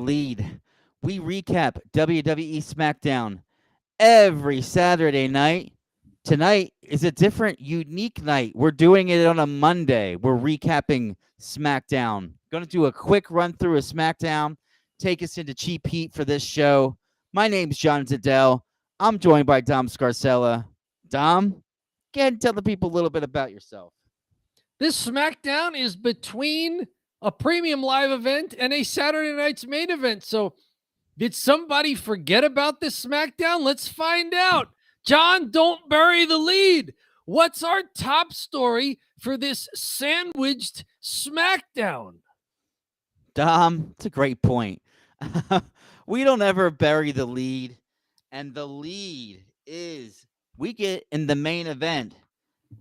Lead. We recap WWE SmackDown every Saturday night. Tonight is a different, unique night. We're doing it on a Monday. We're recapping SmackDown. Going to do a quick run through of SmackDown, take us into cheap heat for this show. My name's John Zadell. I'm joined by Dom Scarcella. Dom, go ahead and tell the people a little bit about yourself. This SmackDown is between a premium live event and a Saturday night's main event. So did somebody forget about this SmackDown? Let's find out. John, don't bury the lead. What's our top story for this sandwiched SmackDown? Dom, it's a great point. We don't ever bury the lead. And the lead is we get in the main event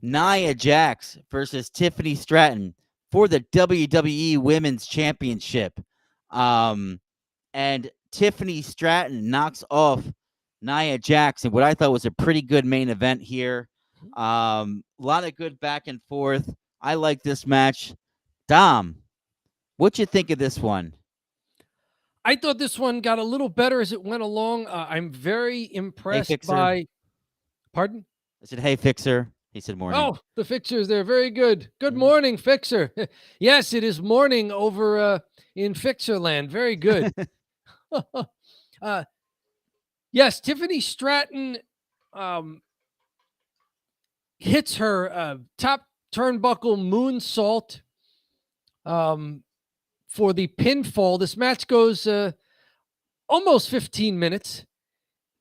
Nia Jax versus Tiffany Stratton for the WWE Women's Championship. And Tiffany Stratton knocks off Nia Jax in what I thought was a pretty good main event here. A lot of good back and forth. I like this match. Dom, what you think of this one? I thought this one got a little better as it went along. I'm very impressed by... Pardon? I said, hey, Fixer. He said morning. Oh, the Fixer's there. Very good. Good morning, Fixer. Yes, it is morning over in Fixerland. Very good. Yes, Tiffany Stratton hits her top turnbuckle moonsault for the pinfall. This match goes almost 15 minutes.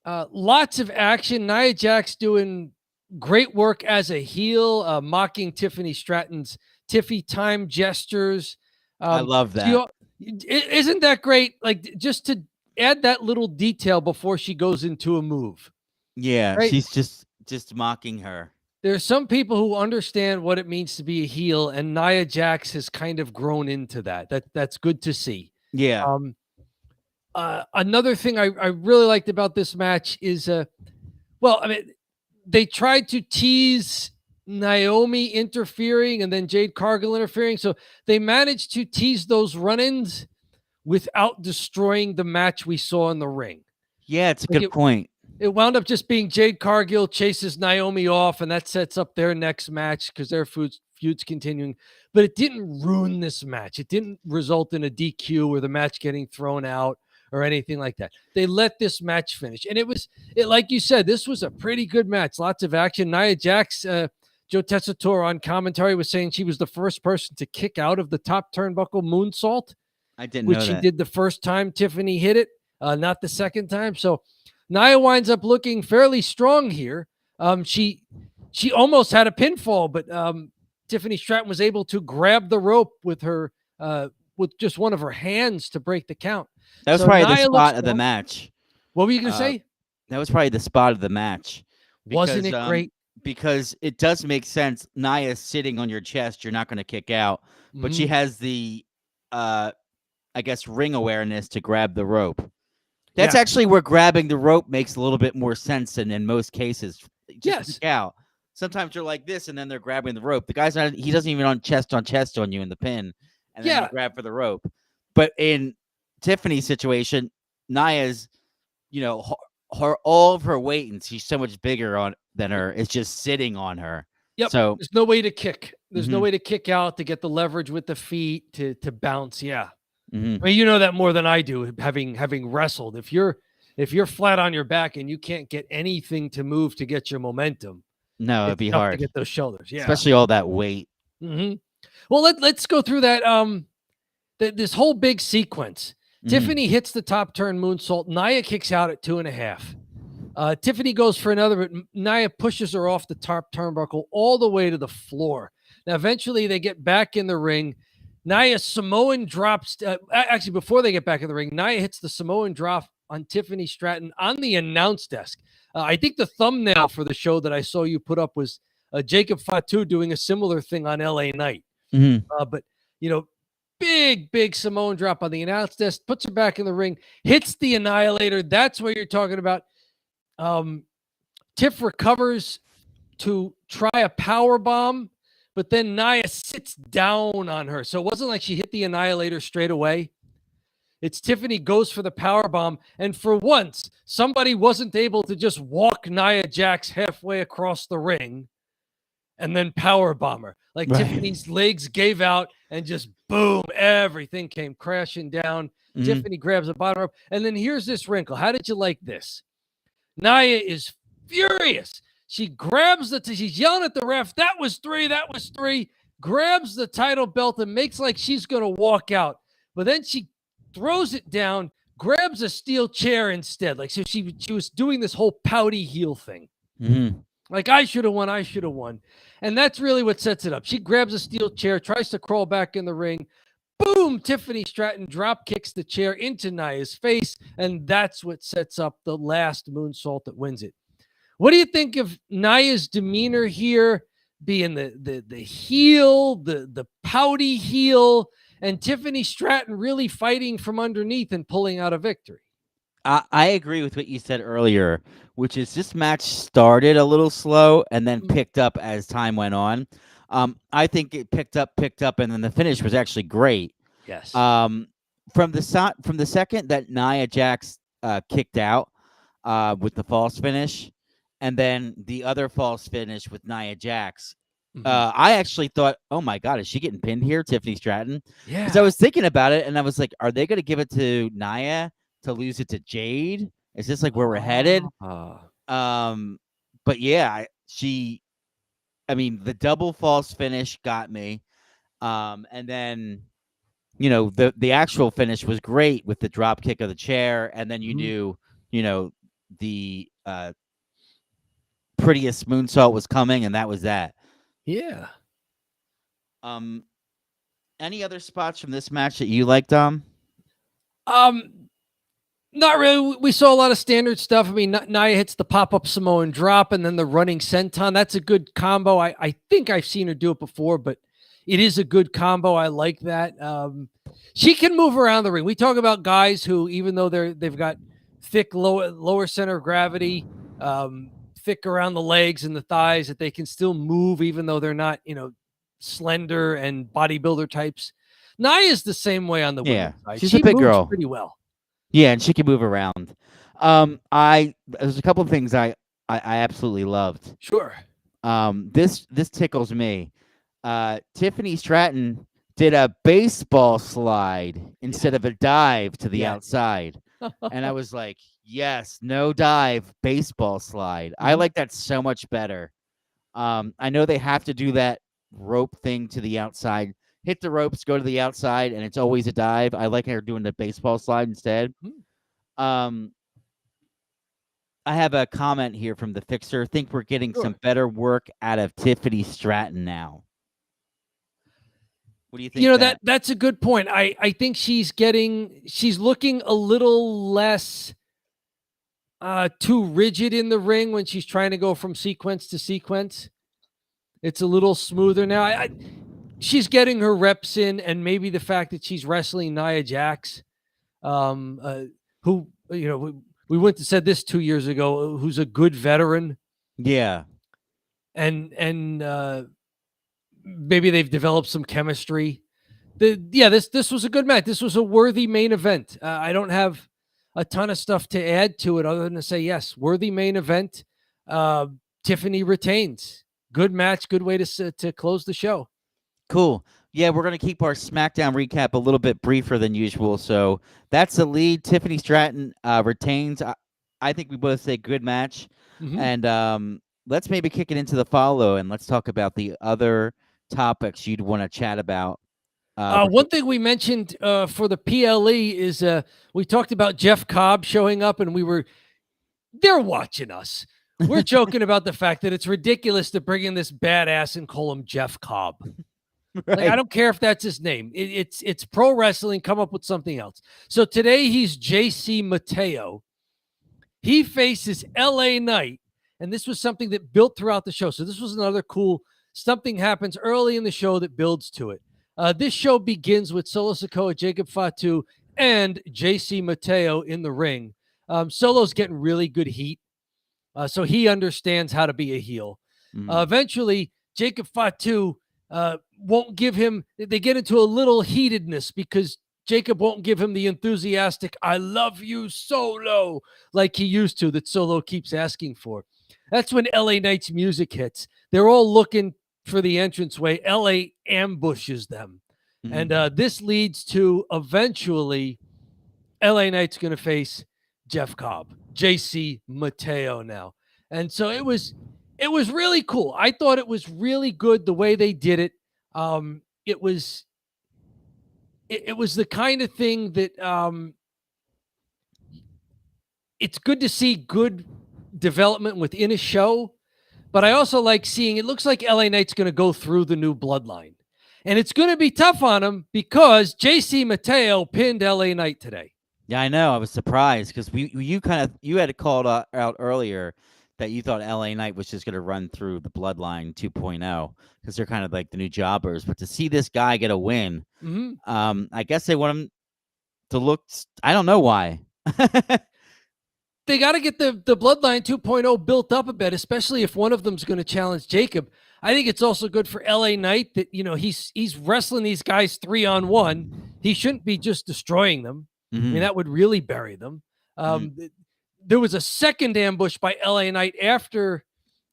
Lots of action. Nia Jax doing great work as a heel, mocking Tiffany Stratton's Tiffy time gestures. I love that. Isn't that great? Like, just to add that little detail before she goes into a move. Yeah, right? She's just mocking her. There's some people who understand what it means to be a heel, and Nia Jax has kind of grown into that. That's good to see. Yeah. Another thing I really liked about this match is, they tried to tease Naomi interfering and then Jade Cargill interfering. So they managed to tease those run-ins without destroying the match we saw in the ring. Yeah, it's a good point. It wound up just being Jade Cargill chases Naomi off, and that sets up their next match because their feud's continuing. But it didn't ruin this match. It didn't result in a DQ or the match getting thrown out or anything like that. They let this match finish. And it like you said, this was a pretty good match. Lots of action. Nia Jax, Joe Tessitore on commentary was saying she was the first person to kick out of the top turnbuckle moonsault. I didn't know that. Which she did the first time Tiffany hit it, not the second time. So Nia winds up looking fairly strong here. She almost had a pinfall, but Tiffany Stratton was able to grab the rope with her with just one of her hands to break the count. That was probably the spot of the match. What were you going to say? That was probably the spot of the match. Wasn't it great? Because it does make sense. Nia's sitting on your chest. You're not going to kick out. But she has the, I guess, ring awareness to grab the rope. That's actually where grabbing the rope makes a little bit more sense than in most cases. Just kick out. Sometimes you're like this, and then they're grabbing the rope. The guy's not. He doesn't even on chest on you in the pin, and then you grab for the rope. But in Tiffany's situation, Nia's, her all of her weight, and she's so much bigger than her, is just sitting on her. Yep. So there's no way to kick. There's no way to kick out, to get the leverage with the feet, to bounce. Yeah. I mean, you know that more than I do, having wrestled. If you're flat on your back and you can't get anything to move to get your momentum, no, it'd be hard to get those shoulders. Yeah, especially all that weight. Well, let's go through that. This whole big sequence. Tiffany hits the top turn moonsault. Nia kicks out at 2.5. Tiffany goes for another, but Nia pushes her off the top turnbuckle all the way to the floor. Now, eventually, they get back in the ring. Nia Samoan drops. Actually, before they get back in the ring, Nia hits the Samoan drop on Tiffany Stratton on the announce desk. I think the thumbnail for the show that I saw you put up was Jacob Fatu doing a similar thing on LA Knight. But, big Samoan drop on the announce desk, puts her back in the ring, hits the Annihilator. That's what you're talking about. Tiff recovers to try a power bomb, but then Nia sits down on her. So it wasn't like she hit the Annihilator straight away. It's Tiffany goes for the power bomb, and for once, somebody wasn't able to just walk Nia Jax halfway across the ring and then power bomb her. Like Right. Tiffany's legs gave out and just boom, everything came crashing down. Mhm. Tiffany grabs the bottom rope, and then here's this wrinkle. How did you like this? Nia is furious. She grabs she's yelling at the ref. That was three. That was three. Grabs the title belt and makes like she's going to walk out. But then she throws it down, grabs a steel chair instead. Like, so she was doing this whole pouty heel thing. Mhm. Like, I should have won. I should have won. And that's really what sets it up. She grabs a steel chair, tries to crawl back in the ring. Boom! Tiffany Stratton drop kicks the chair into Nia's face. And that's what sets up the last moonsault that wins it. What do you think of Nia's demeanor here, being the heel, the pouty heel, and Tiffany Stratton really fighting from underneath and pulling out a victory? I agree with what you said earlier, which is this match started a little slow and then picked up as time went on. I think it picked up, and then the finish was actually great. Yes. From the second that Nia Jax kicked out with the false finish, and then the other false finish with Nia Jax, I actually thought, oh my God, is she getting pinned here, Tiffany Stratton? Yeah. Because I was thinking about it, and I was like, are they going to give it to Nia to lose it to Jade? Is this like where we're headed? But yeah, the double false finish got me. And then, the actual finish was great with the drop kick of the chair. And then you knew, the prettiest moonsault was coming, and that was that. Yeah. Any other spots from this match that you liked, Dom? Not really. We saw a lot of standard stuff. I mean, Nia hits the pop-up Samoan drop and then the running senton. That's a good combo. I think I've seen her do it before, but it is a good combo. I like that. She can move around the ring. We talk about guys who, even though they've got thick lower center of gravity, thick around the legs and the thighs, that they can still move even though they're not, slender and bodybuilder types. Nia is the same way on the women's side. She's a big moves girl. pretty well. Yeah, and she can move around. There's a couple of things I absolutely loved. Sure. This tickles me. Tiffany Stratton did a baseball slide instead of a dive to the outside. And I was like, yes, no dive, baseball slide. I like that so much better. I know they have to do that rope thing to the outside. Hit the ropes, go to the outside, and it's always a dive. I like her doing the baseball slide instead. I have a comment here from the Fixer. Think we're getting some better work out of Tiffany Stratton now. What do you think? That's a good point. I think she's looking a little less too rigid in the ring when she's trying to go from sequence to sequence. It's a little smoother now. She's getting her reps in, and maybe the fact that she's wrestling Nia Jax, who, we went and said this 2 years ago, who's a good veteran. Yeah. And maybe they've developed some chemistry. This was a good match. This was a worthy main event. I don't have a ton of stuff to add to it other than to say, yes, worthy main event. Tiffany retains. Good match. Good way to close the show. Cool. Yeah, we're going to keep our SmackDown recap a little bit briefer than usual. So that's the lead. Tiffany Stratton retains. I think we both say good match. And let's maybe kick it into the follow, and let's talk about the other topics you'd want to chat about. One thing we mentioned for the PLE is we talked about Jeff Cobb showing up, and they're watching us. We're joking about the fact that it's ridiculous to bring in this badass and call him Jeff Cobb. Right. Like, I don't care if that's his name. It's pro wrestling. Come up with something else. So today he's JC Mateo. He faces LA Knight, and this was something that built throughout the show. So this was another cool something happens early in the show that builds to it. This show begins with Solo Sikoa, Jacob Fatu, and JC Mateo in the ring. Solo's getting really good heat, so he understands how to be a heel. Eventually, Jacob Fatu won't give him. They get into a little heatedness because Jacob won't give him the enthusiastic, I love you, Solo, like he used to, that Solo keeps asking for. That's when LA Knight's music hits. They're all looking for the entranceway. LA ambushes them. And this leads to eventually LA Knight's going to face Jeff Cobb, JC Mateo now. And so it was really cool. I thought it was really good the way they did it. It was the kind of thing that it's good to see good development within a show, but I also like seeing, it looks like LA Knight's going to go through the new bloodline. And it's going to be tough on him because JC Mateo pinned LA Knight today. Yeah, I know. I was surprised because you had called out earlier that you thought LA Knight was just going to run through the Bloodline 2.0 because they're kind of like the new jobbers. But to see this guy get a win, I guess they want him to look. I don't know why. They got to get the Bloodline 2.0 built up a bit, especially if one of them's going to challenge Jacob. I think it's also good for LA Knight that, you know, he's wrestling these guys 3-on-1. He shouldn't be just destroying them. I mean, that would really bury them. There was a second ambush by LA Knight after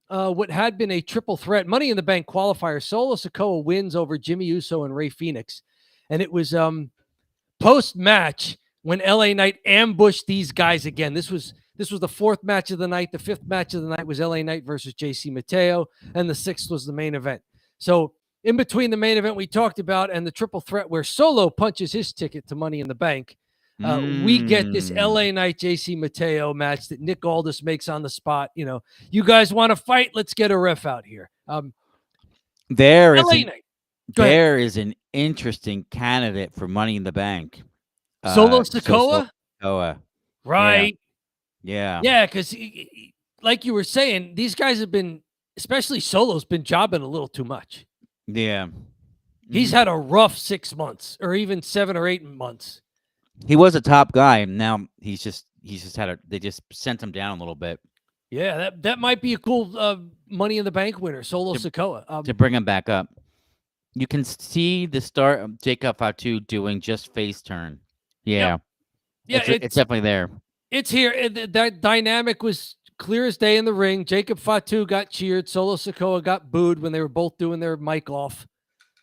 what had been a triple threat Money in the Bank qualifier. Solo Sikoa wins over Jimmy Uso and Rey Fenix. And it was post-match when LA Knight ambushed these guys again. This was the fourth match of the night. The fifth match of the night was LA Knight versus JC Mateo. And the sixth was the main event. So in between the main event we talked about and the triple threat where Solo punches his ticket to Money in the Bank, we get this LA Knight JC Mateo match that Nick Aldis makes on the spot. You know, you guys want to fight? Let's get a ref out here. There is an interesting candidate for Money in the Bank. Solo Sikoa? Right. Yeah. Yeah, because like you were saying, these guys have been, especially Solo's been jobbing a little too much. Yeah. He's had a rough 6 months or even 7 or 8 months. He was a top guy, and now he's just they just sent him down a little bit. Yeah, that might be a cool Money in the Bank winner, Solo Sikoa. To bring him back up. You can see the start of Jacob Fatu doing just face turn. Yeah. Yeah, it's definitely there. It's here. That dynamic was clear as day in the ring. Jacob Fatu got cheered. Solo Sikoa got booed when they were both doing their mic off.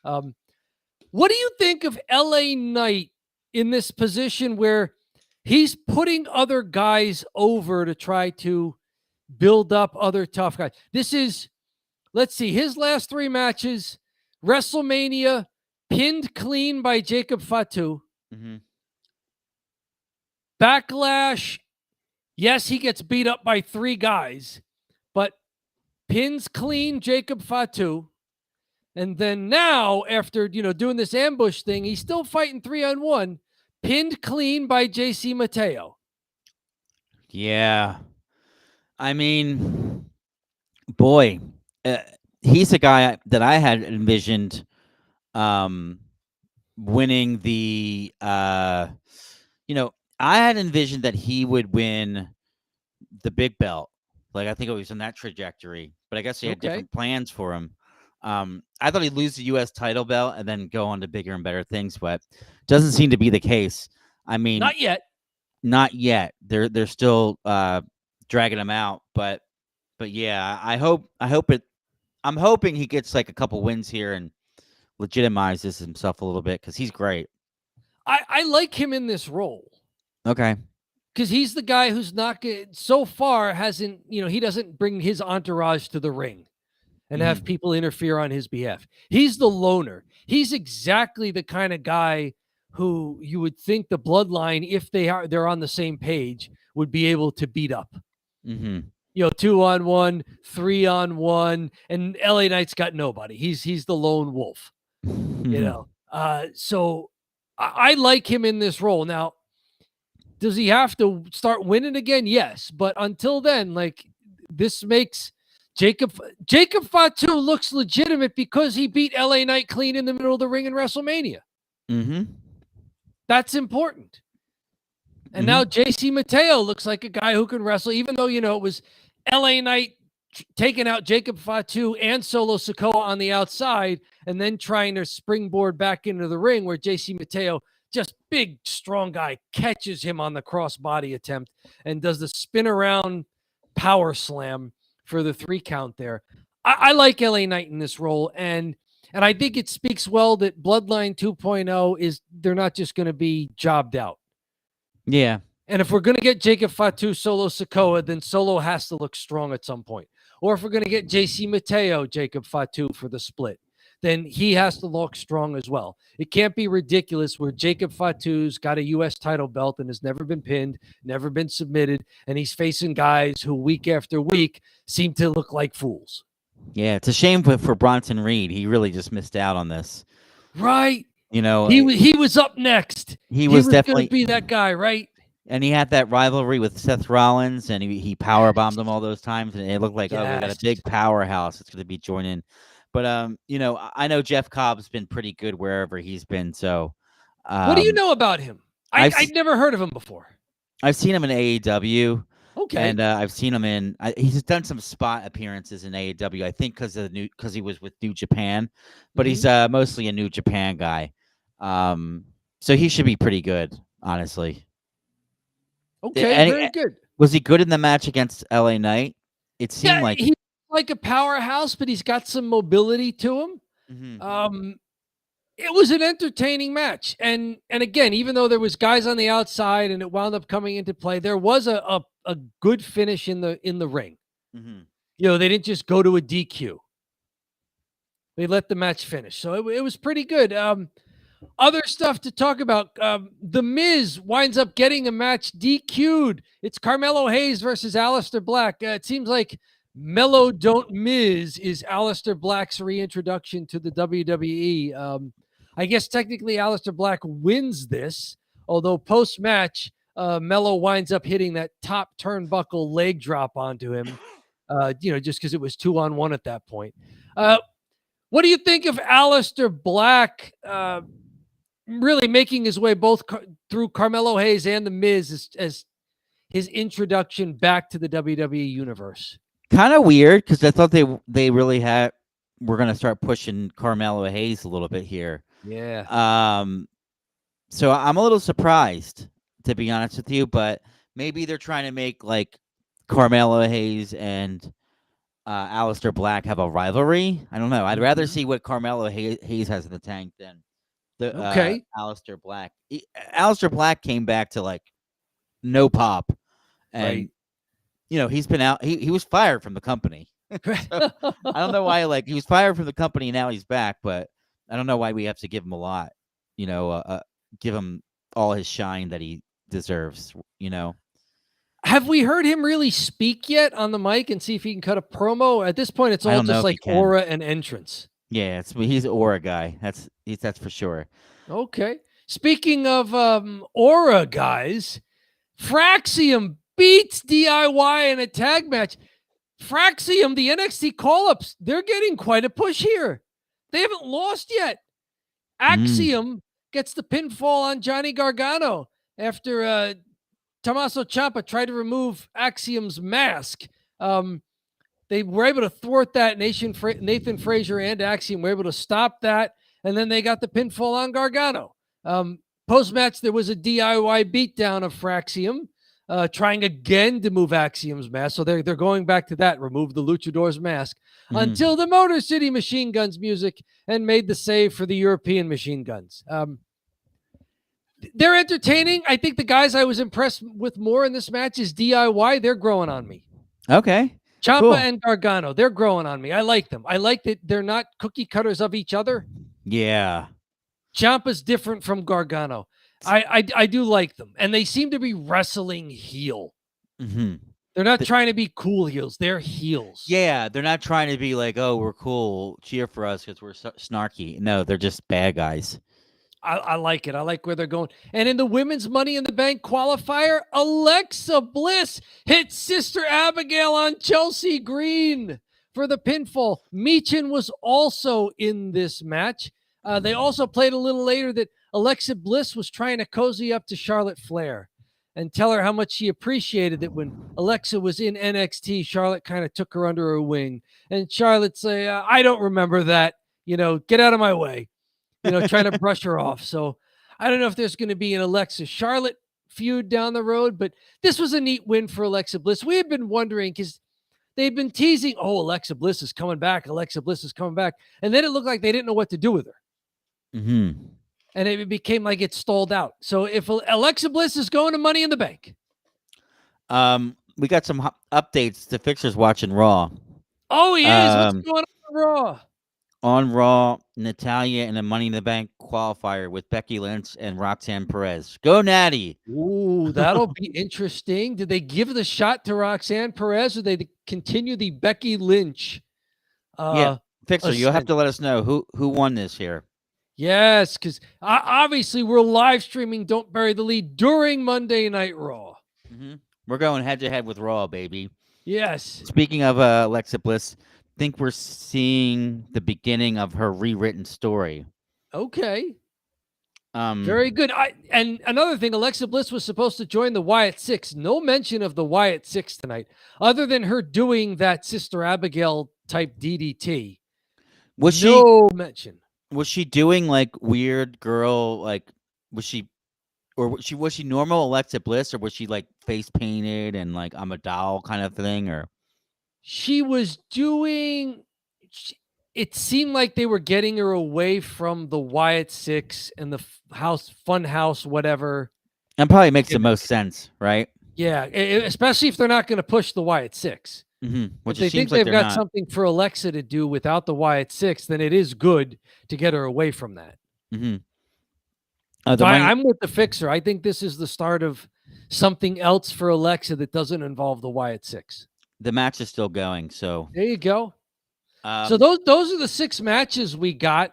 What do you think of LA Knight in this position where he's putting other guys over to try to build up other tough guys? This is, let's see, his last 3 matches: WrestleMania, pinned clean by Jacob Fatu. Backlash, yes, he gets beat up by 3 guys, but pins clean Jacob Fatu. And then now, after, doing this ambush thing, he's still fighting 3-on-1, pinned clean by JC Mateo. Yeah. I mean, boy, he's a guy that I had envisioned winning the, I had envisioned that he would win the big belt. Like, I think it was in that trajectory, but I guess he had different plans for him. I thought he'd lose the U.S. title belt and then go on to bigger and better things, but doesn't seem to be the case. I mean, not yet. They're still dragging him out, but yeah, I'm hoping he gets like a couple wins here and legitimizes himself a little bit because he's great. I like him in this role. Okay. Because he's the guy who's not so far hasn't, he doesn't bring his entourage to the ring and have people interfere on his behalf. He's the loner. He's exactly the kind of guy who you would think the bloodline, if they're on the same page, would be able to beat up. 2-on-1, 3-on-1, and LA Knight's got nobody. He's the lone wolf. So I like him in this role. Now, does he have to start winning again? Yes. But until then, like, this makes Jacob Fatu looks legitimate because he beat LA Knight clean in the middle of the ring in WrestleMania. That's important. And now JC Mateo looks like a guy who can wrestle, even though, it was LA Knight taking out Jacob Fatu and Solo Sikoa on the outside and then trying to springboard back into the ring where JC Mateo just big, strong guy, catches him on the crossbody attempt and does the spin around power slam for the 3 count there. I like LA Knight in this role, and I think it speaks well that Bloodline 2.0 is they're not just going to be jobbed out. Yeah. And if we're going to get Jacob Fatu, Solo Sikoa, then Solo has to look strong at some point. Or if we're going to get JC Mateo, Jacob Fatu for the split, then he has to look strong as well. It can't be ridiculous where Jacob Fatu's got a U.S. title belt and has never been pinned, never been submitted, and he's facing guys who week after week seem to look like fools. Yeah, it's a shame for Bronson Reed. He really just missed out on this. Right. You know, he was up next. He was definitely going to be that guy, right? And he had that rivalry with Seth Rollins, and he power bombed him all those times, and it looked like, oh, we got a big powerhouse. It's going to be joining. But you know, I know Jeff Cobb's been pretty good wherever he's been. So, what do you know about him? I'd never heard of him before. I've seen him in AEW. Okay, and I've seen him in. He's done some spot appearances in AEW. I think because he was with New Japan, but he's mostly a New Japan guy. So he should be pretty good, honestly. Okay, very good. Was he good in the match against LA Knight? It seemed like he's like a powerhouse, but he's got some mobility to him. Mm-hmm. It was an entertaining match, and again, even though there was guys on the outside and it wound up coming into play, there was a good finish in the ring. Mm-hmm. You know, they didn't just go to a DQ; they let the match finish, so it was pretty good. Other stuff to talk about. The Miz winds up getting a match DQ'd. It's Carmelo Hayes versus Aleister Black. It seems like Mellow Don't Miz is Aleister Black's reintroduction to the WWE. I guess technically Aleister Black wins this, although post-match, Mello winds up hitting that top turnbuckle leg drop onto him, just because it was 2-on-1 at that point. What do you think of Aleister Black really making his way both through Carmelo Hayes and The Miz as his introduction back to the WWE universe? Kind of weird, because I thought they really were going to start pushing Carmelo Hayes a little bit here. Yeah. So I'm a little surprised, to be honest with you, but maybe they're trying to make like Carmelo Hayes and Aleister Black have a rivalry. I don't know. I'd rather see what Carmelo Hayes has in the tank than the Aleister Black. Aleister Black came back to like no pop, and he's been out. He was fired from the company. So, I don't know why. Like, he was fired from the company, and now he's back, but I don't know why we have to give him a lot. Give him all his shine that he deserves. Have we heard him really speak yet on the mic and see if he can cut a promo? At this point, it's all just like aura and entrance. Yeah, he's an aura guy. That's for sure. Okay. Speaking of aura guys, Fraxium beats DIY in a tag match. Fraxium, the NXT call-ups, they're getting quite a push here. They haven't lost yet. Axiom gets the pinfall on Johnny Gargano after Tommaso Ciampa tried to remove Axiom's mask. They were able to thwart that. Nathan Frazier and Axiom were able to stop that, and then they got the pinfall on Gargano. Post-match, there was a DIY beatdown of Fraxium, trying again to move Axiom's mask. So they're going back to that, remove the luchador's mask, until the Motor City Machine Guns music and made the save for the European Machine Guns. They're entertaining. I think the guys I was impressed with more in this match is DIY. They're growing on me. Okay. Ciampa and Gargano, they're growing on me. I like them. I like that they're not cookie cutters of each other. Yeah. Ciampa's different from Gargano. I do like them. And they seem to be wrestling heel. Mm-hmm. They're not trying to be cool heels. They're heels. Yeah, they're not trying to be like, oh, we're cool, cheer for us because we're snarky. No, they're just bad guys. I like it. I like where they're going. And in the women's Money in the Bank qualifier, Alexa Bliss hit Sister Abigail on Chelsea Green for the pinfall. Michin was also in this match. They also played a little later that Alexa Bliss was trying to cozy up to Charlotte Flair and tell her how much she appreciated that when Alexa was in NXT, Charlotte kind of took her under her wing. And Charlotte say, I don't remember that. Get out of my way. Trying to brush her off. So I don't know if there's going to be an Alexa Charlotte feud down the road, but this was a neat win for Alexa Bliss. We had been wondering because they've been teasing, oh, Alexa Bliss is coming back. Alexa Bliss is coming back. And then it looked like they didn't know what to do with her. Mm-hmm. And it became like it stalled out. So if Alexa Bliss is going to Money in the Bank. We got some updates to Fixers watching Raw. Oh, he is. What's going on Raw? On Raw, Natalya in a Money in the Bank qualifier with Becky Lynch and Roxanne Perez. Go Natty! Ooh, that'll be interesting. Did they give the shot to Roxanne Perez, or did they continue the Becky Lynch? Yeah, Fixer, you'll have to let us know who won this here. Yes, because obviously we're live streaming Don't Bury the Lead during Monday Night Raw. Mm-hmm. We're going head-to-head with Raw, baby. Yes. Speaking of Alexa Bliss, I think we're seeing the beginning of her rewritten story. Okay. Very good. And another thing, Alexa Bliss was supposed to join the Wyatt Six. No mention of the Wyatt Six tonight, other than her doing that Sister Abigail type DDT. No mention. Was she doing like weird girl, like was she normal Alexa Bliss, or was she like face painted and like I'm a doll kind of thing? Or she was doing, it seemed like they were getting her away from the Wyatt Six and the fun house, whatever. That probably makes the most sense, right? Yeah, especially if they're not going to push the Wyatt Six. Mm-hmm. If they think they've got something for Alexa to do without the Wyatt Six, then it is good to get her away from that. Mm-hmm. I'm with the Fixer. I think this is the start of something else for Alexa that doesn't involve the Wyatt Six. The match is still going, so there you go. So those are the 6 matches we got.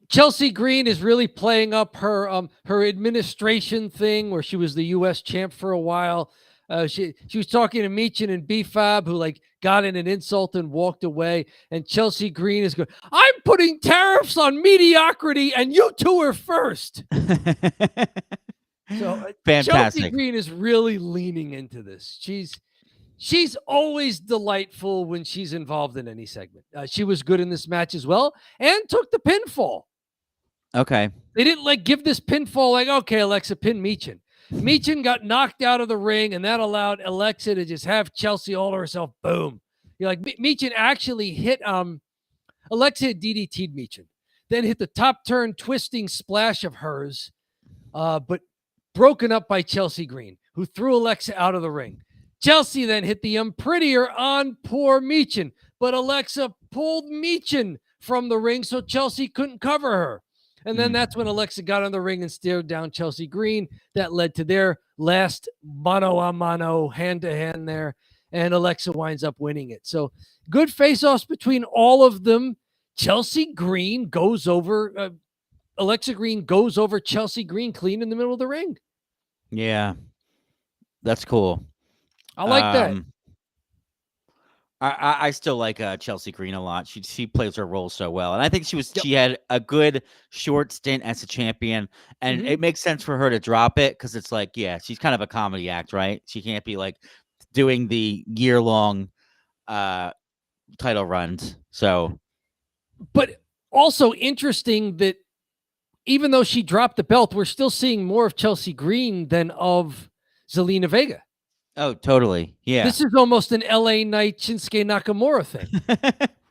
Chelsea Green is really playing up her administration thing, where she was the U.S. champ for a while. She was talking to Meechin and B-Fab, who like got in an insult and walked away. And Chelsea Green is going, I'm putting tariffs on mediocrity, and you two are first. So fantastic. Chelsea Green is really leaning into this. She's always delightful when she's involved in any segment. She was good in this match as well, and took the pinfall. Okay. They didn't like give this pinfall like, okay, Alexa, pin Meechin. Meechin got knocked out of the ring, and that allowed Alexa to just have Chelsea all to herself. Boom. You're like, Meechin actually hit Alexa had DDT'd Meechin, then hit the top turn twisting splash of hers, but broken up by Chelsea Green, who threw Alexa out of the ring. Chelsea then hit the unprettier on poor Meechin, but Alexa pulled Meechin from the ring so Chelsea couldn't cover her. And then that's when Alexa got on the ring and stared down Chelsea Green. That led to their last mano-a-mano, hand-to-hand there, and Alexa winds up winning it. So good face-offs between all of them. Chelsea Green goes over, Alexa Green goes over Chelsea Green clean in the middle of the ring. Yeah, that's cool. I like that. I still like Chelsea Green a lot. She plays her role so well, and I think she had a good short stint as a champion, and it makes sense for her to drop it because it's like, yeah, she's kind of a comedy act, right? She can't be like doing the year-long title runs. So, but also interesting that even though she dropped the belt, we're still seeing more of Chelsea Green than of Zelina Vega. Oh, totally. Yeah. This is almost an LA Knight Shinsuke Nakamura thing.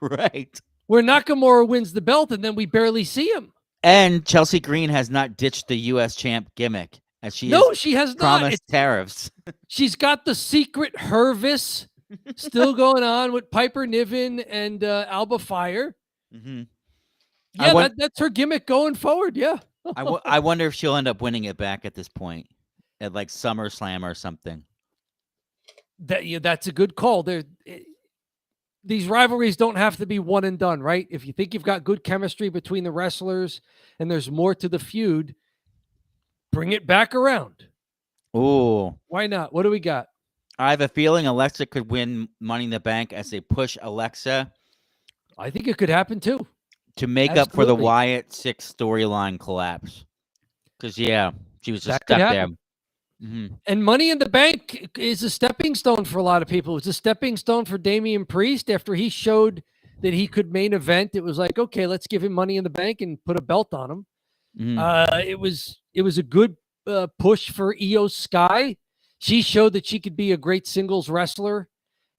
Right. Where Nakamura wins the belt and then we barely see him. And Chelsea Green has not ditched the U.S. champ gimmick. As she has promised tariffs. She's got the secret Hervis still going on with Piper Niven and Alba Fire. Mm-hmm. Yeah, that's her gimmick going forward. Yeah. I wonder if she'll end up winning it back at this point at like SummerSlam or something. That's a good call. These rivalries don't have to be one and done, right? If you think you've got good chemistry between the wrestlers and there's more to the feud, bring it back around. Ooh. Why not? What do we got? I have a feeling Alexa could win Money in the Bank as they push Alexa. I think it could happen too. To make up for the Wyatt Six storyline collapse. Because, yeah, she was just stuck there. Mm-hmm. And Money in the Bank is a stepping stone for a lot of people. It's a stepping stone for Damian Priest after he showed that he could main event. It was like, okay, let's give him Money in the Bank and put a belt on him. It was a good push for Io Sky. She showed that she could be a great singles wrestler,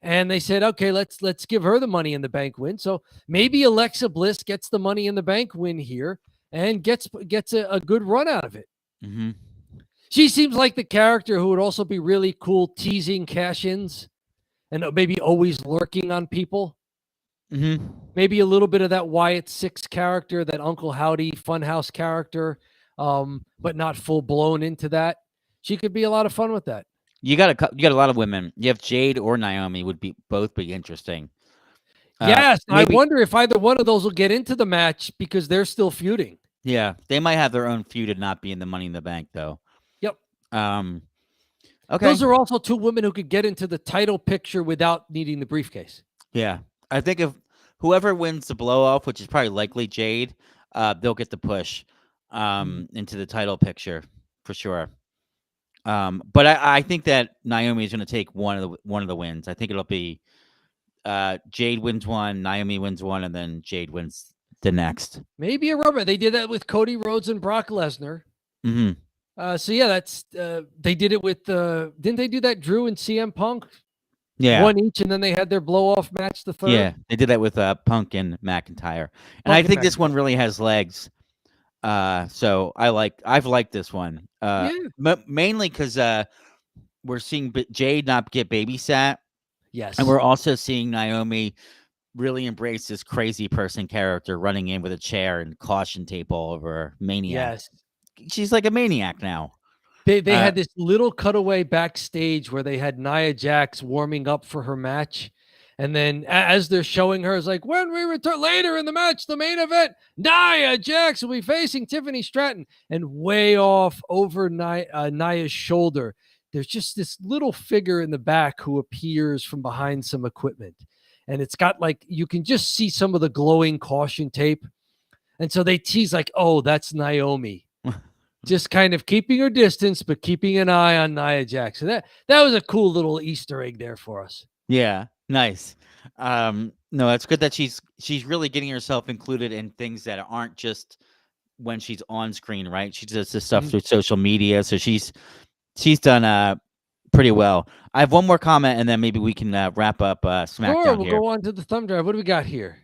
and they said, okay, let's give her the Money in the Bank win. So maybe Alexa Bliss gets the Money in the Bank win here and gets a good run out of it. Mm-hmm. She seems like the character who would also be really cool teasing cash-ins and maybe always lurking on people. Mm-hmm. Maybe a little bit of that Wyatt Six character, that Uncle Howdy Funhouse character, but not full blown into that. She could be a lot of fun with that. You got a lot of women. You have Jade or Naomi would both be interesting. Yes, maybe, I wonder if either one of those will get into the match because they're still feuding. Yeah, they might have their own feud and not be in the Money in the Bank though. Yep. Okay. Those are also two women who could get into the title picture without needing the briefcase. Yeah, I think if whoever wins the blow off, which is probably likely Jade, they'll get the push into the title picture for sure. But I think that Naomi is going to take one of the wins. I think it'll be Jade wins one, Naomi wins one, and then Jade wins the next. Maybe a rubber. They did that with Cody Rhodes and Brock Lesnar. Mm-hmm. So yeah, that's they did it with didn't they do that Drew and CM Punk? Yeah, one each, and then they had their blow off match the third. Yeah, they did that with Punk and McIntyre, and I think this one really has legs. So I've liked this one. Mainly because we're seeing Jade not get babysat. Yes, and we're also seeing Naomi really embrace this crazy person character, running in with a chair and caution tape all over her. Maniac. Yes. She's like a maniac now. They had this little cutaway backstage where they had Nia Jax warming up for her match. And then as they're showing her, it's like, when we return later in the match, the main event, Nia Jax will be facing Tiffany Stratton. And way off over Nia's shoulder, there's just this little figure in the back who appears from behind some equipment. And it's got like, you can just see some of the glowing caution tape. And so they tease like, oh, that's Naomi. Just kind of keeping her distance, but keeping an eye on Nia Jax. So that was a cool little Easter egg there for us. Yeah, nice. No, it's good that she's really getting herself included in things that aren't just when she's on screen, right? She does this stuff through social media, so she's done pretty well. I have one more comment, and then maybe we can wrap up SmackDown. Sure, we'll go on to the thumb drive. What do we got here?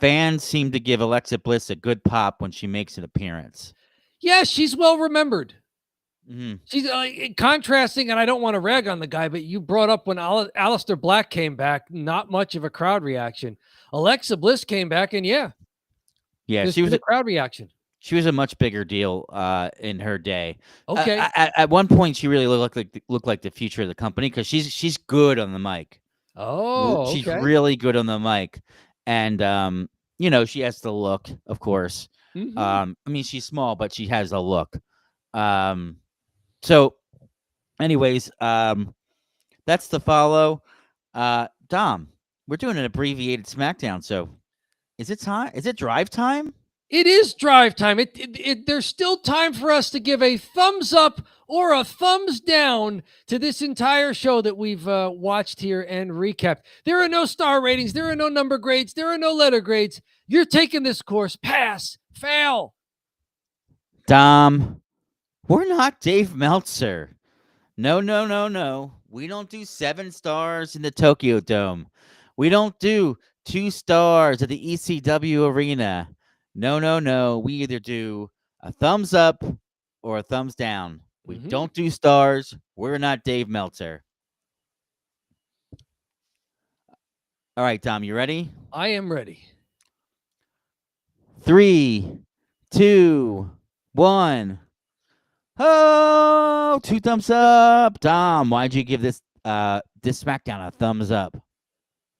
Fans seem to give Alexa Bliss a good pop when she makes an appearance. Yeah, she's well remembered. Mm-hmm. She's contrasting, and I don't want to rag on the guy, but you brought up when Aleister Black came back, not much of a crowd reaction. Alexa Bliss came back, and yeah, she was a crowd reaction. She was a much bigger deal in her day. Okay, at one point, she really looked like the future of the company because she's good on the mic. Oh, she's really good on the mic, and she has the look, of course. Mm-hmm. I mean, she's small, but she has a look. So, anyways, that's the follow. Dom, we're doing an abbreviated SmackDown. So, is it time? Is it drive time? It is drive time. There's still time for us to give a thumbs up or a thumbs down to this entire show that we've watched here and recapped. There are no star ratings. There are no number grades. There are no letter grades. You're taking this course. Pass, fail. Dom, we're not Dave Meltzer. No. We don't do 7 stars in the Tokyo Dome. We don't do 2 stars at the ECW Arena. No. We either do a thumbs up or a thumbs down. We don't do stars. We're not Dave Meltzer. All right, Dom, you ready? I am ready. 3, 2, 1. Oh, 2 thumbs up. Dom, why'd you give this SmackDown a thumbs up?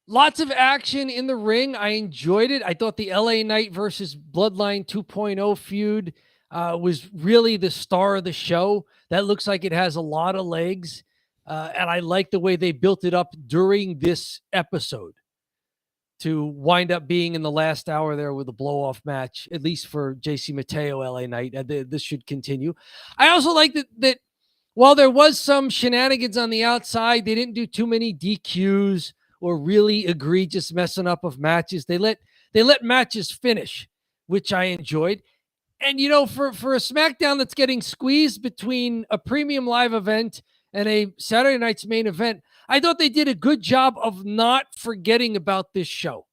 Lots of action in the ring. I enjoyed it. I thought the LA Knight versus Bloodline 2.0 feud was really the star of the show. That looks like it has a lot of legs. And I like the way they built it up during this episode to wind up being in the last hour there with a blow-off match, at least for JC Mateo, LA Knight. This should continue. I also like that while there was some shenanigans on the outside, they didn't do too many DQs or really egregious messing up of matches. They let matches finish, which I enjoyed. And for a SmackDown that's getting squeezed between a premium live event and a Saturday night's main event, I thought they did a good job of not forgetting about this show.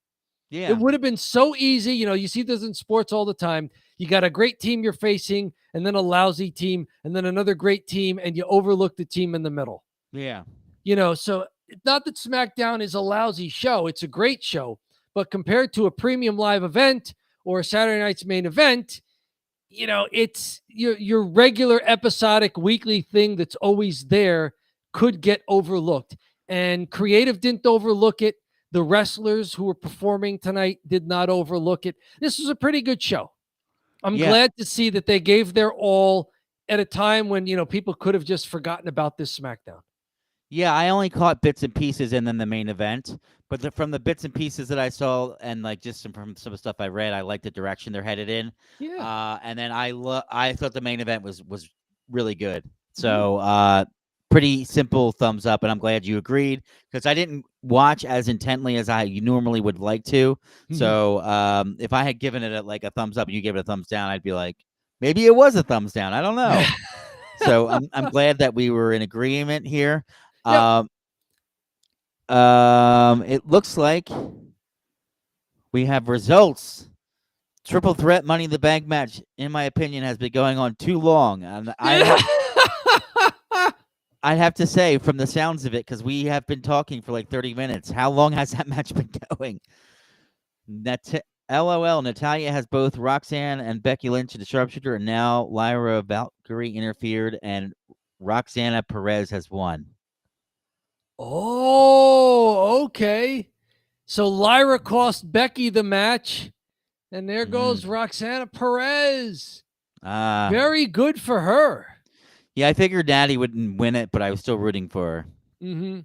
Yeah. It would have been so easy. You see this in sports all the time. You got a great team you're facing, and then a lousy team, and then another great team, and you overlook the team in the middle. Yeah. So not that SmackDown is a lousy show. It's a great show. But compared to a premium live event or a Saturday night's main event, it's your regular episodic weekly thing that's always there could get overlooked. And creative didn't overlook it. The wrestlers who were performing tonight did not overlook it. This was a pretty good show. I'm glad to see that they gave their all at a time when, people could have just forgotten about this SmackDown. Yeah, I only caught bits and pieces and then the main event. But from the bits and pieces that I saw and like just from some stuff I read, I like the direction they're headed in. Yeah. And then I thought the main event was really good. So pretty simple thumbs up, and I'm glad you agreed because I didn't watch as intently as I normally would like to. So if I had given it a thumbs up and you gave it a thumbs down, I'd be like, maybe it was a thumbs down. I don't know. So I'm glad that we were in agreement here. Yep. It looks like we have results. Triple threat Money in the Bank match, in my opinion, has been going on too long. And I'd have to say, from the sounds of it, because we have been talking for like 30 minutes, how long has that match been going? LOL, Natalya has both Roxanne and Becky Lynch in the sharpshooter, and now Lyra Valkyrie interfered, and Roxana Perez has won. Oh, okay. So Lyra cost Becky the match, and there goes Roxana Perez. Very good for her. Yeah, I figured Natty wouldn't win it, but I was still rooting for her.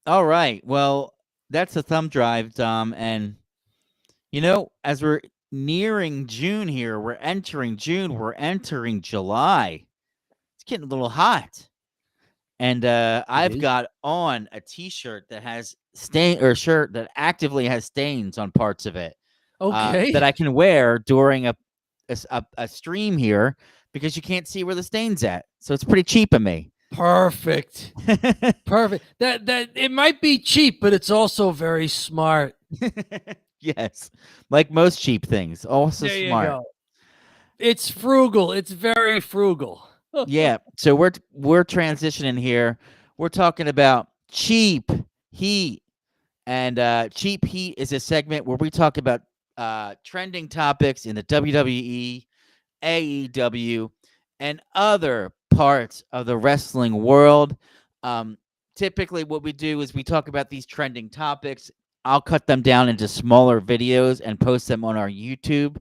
All right. Well, that's a thumb drive, Dom. And, as we're nearing June here, we're entering June, we're entering July. It's getting a little hot. And I've got on a T-shirt that has shirt that actively has stains on parts of it. Okay. That I can wear during a stream here because you can't see where the stain's at. So it's pretty cheap of me. Perfect. Perfect. That it might be cheap, but it's also very smart. Yes. Like most cheap things. Also there smart. You go. It's frugal. It's very frugal. Yeah. So we're transitioning here. We're talking about cheap heat. And cheap heat is a segment where we talk about trending topics in the WWE, AEW, and other parts of the wrestling world. Typically what we do is we talk about these trending topics. I'll cut them down into smaller videos and post them on our YouTube.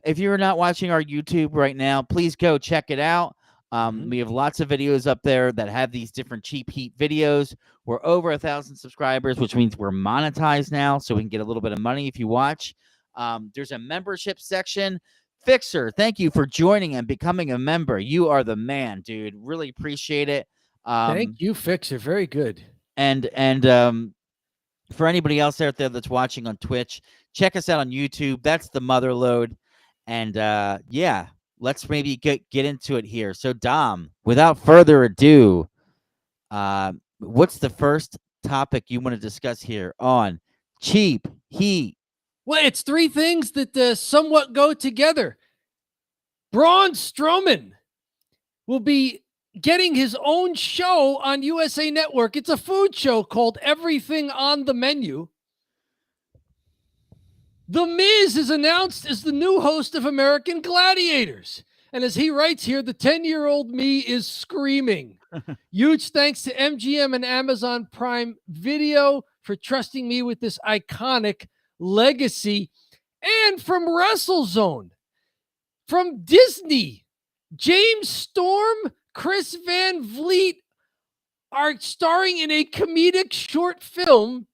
If you're not watching our YouTube right now, please go check it out. We have lots of videos up there that have these different cheap heat videos. We're over 1,000 subscribers, which means we're monetized now, so we can get a little bit of money if you watch. There's a membership section. Fixer, thank you for joining and becoming a member. You are the man, dude. Really appreciate it. Thank you, Fixer. Very good. And for anybody else out there that's watching on Twitch, check us out on YouTube. That's the mother load. And yeah, let's maybe get into it here. So, Dom, without further ado, what's the first topic you want to discuss here on cheap heat? Well, it's three things that somewhat go together. Braun Strowman will be getting his own show on USA Network. It's a food show called Everything on the Menu. The Miz is announced as the new host of American Gladiators. And as he writes here, the 10-year-old me is screaming. Huge thanks to MGM and Amazon Prime Video for trusting me with this iconic legacy. And from WrestleZone, from Disney, James Storm, Chris Van Vliet are starring in a comedic short film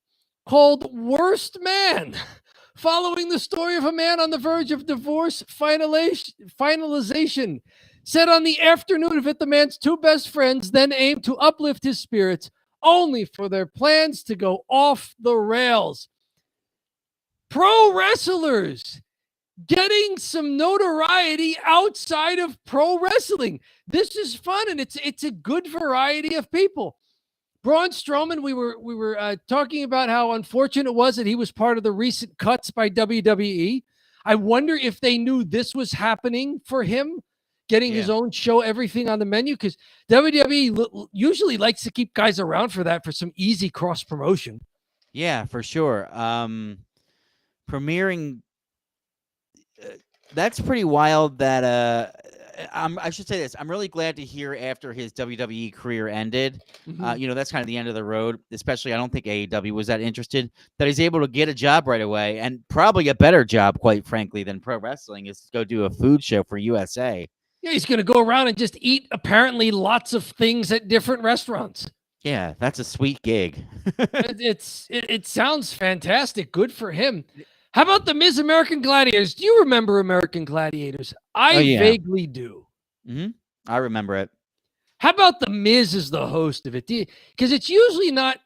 called Worst Man, following the story of a man on the verge of divorce finalization. Set on the afternoon of it, the man's two best friends then aim to uplift his spirits, only for their plans to go off the rails. Pro wrestlers getting some notoriety outside of pro wrestling. This is fun, and it's a good variety of people. Braun Strowman, we were talking about how unfortunate it was that he was part of the recent cuts by WWE. I wonder if they knew this was happening for him, getting his own show, everything on the menu, because WWE usually likes to keep guys around for that, for some easy cross promotion. Yeah, for sure. Premiering, that's pretty wild. That I should say this. I'm really glad to hear after his WWE career ended. That's kind of the end of the road. Especially, I don't think AEW was that interested. That he's able to get a job right away, and probably a better job, quite frankly, than pro wrestling, is to go do a food show for USA. Yeah, he's going to go around and just eat apparently lots of things at different restaurants. Yeah, that's a sweet gig. It sounds fantastic. Good for him. How about the Miz American Gladiators? Do you remember American Gladiators? I vaguely do. I remember it. How about the Miz as the host of it? Because it's usually not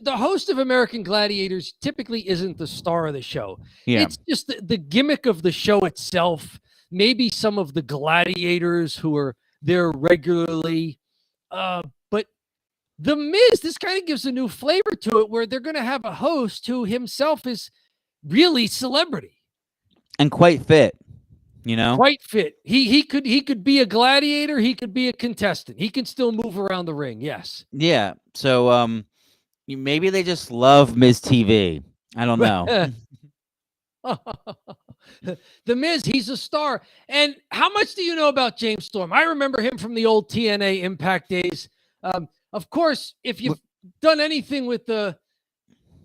the host of American Gladiators. Typically, isn't the star of the show. Yeah. It's just the gimmick of the show itself. Maybe some of the gladiators who are there regularly. But the Miz, this kind of gives a new flavor to it, where they're going to have a host who himself is really celebrity and quite fit. Quite fit. He could be a gladiator. He could be a contestant. He can still move around the ring. Yes. Yeah. So maybe they just love Miz TV. I don't know. The Miz, he's a star. And how much do you know about James Storm? I remember him from the old TNA Impact days. Of course, if you've done anything with the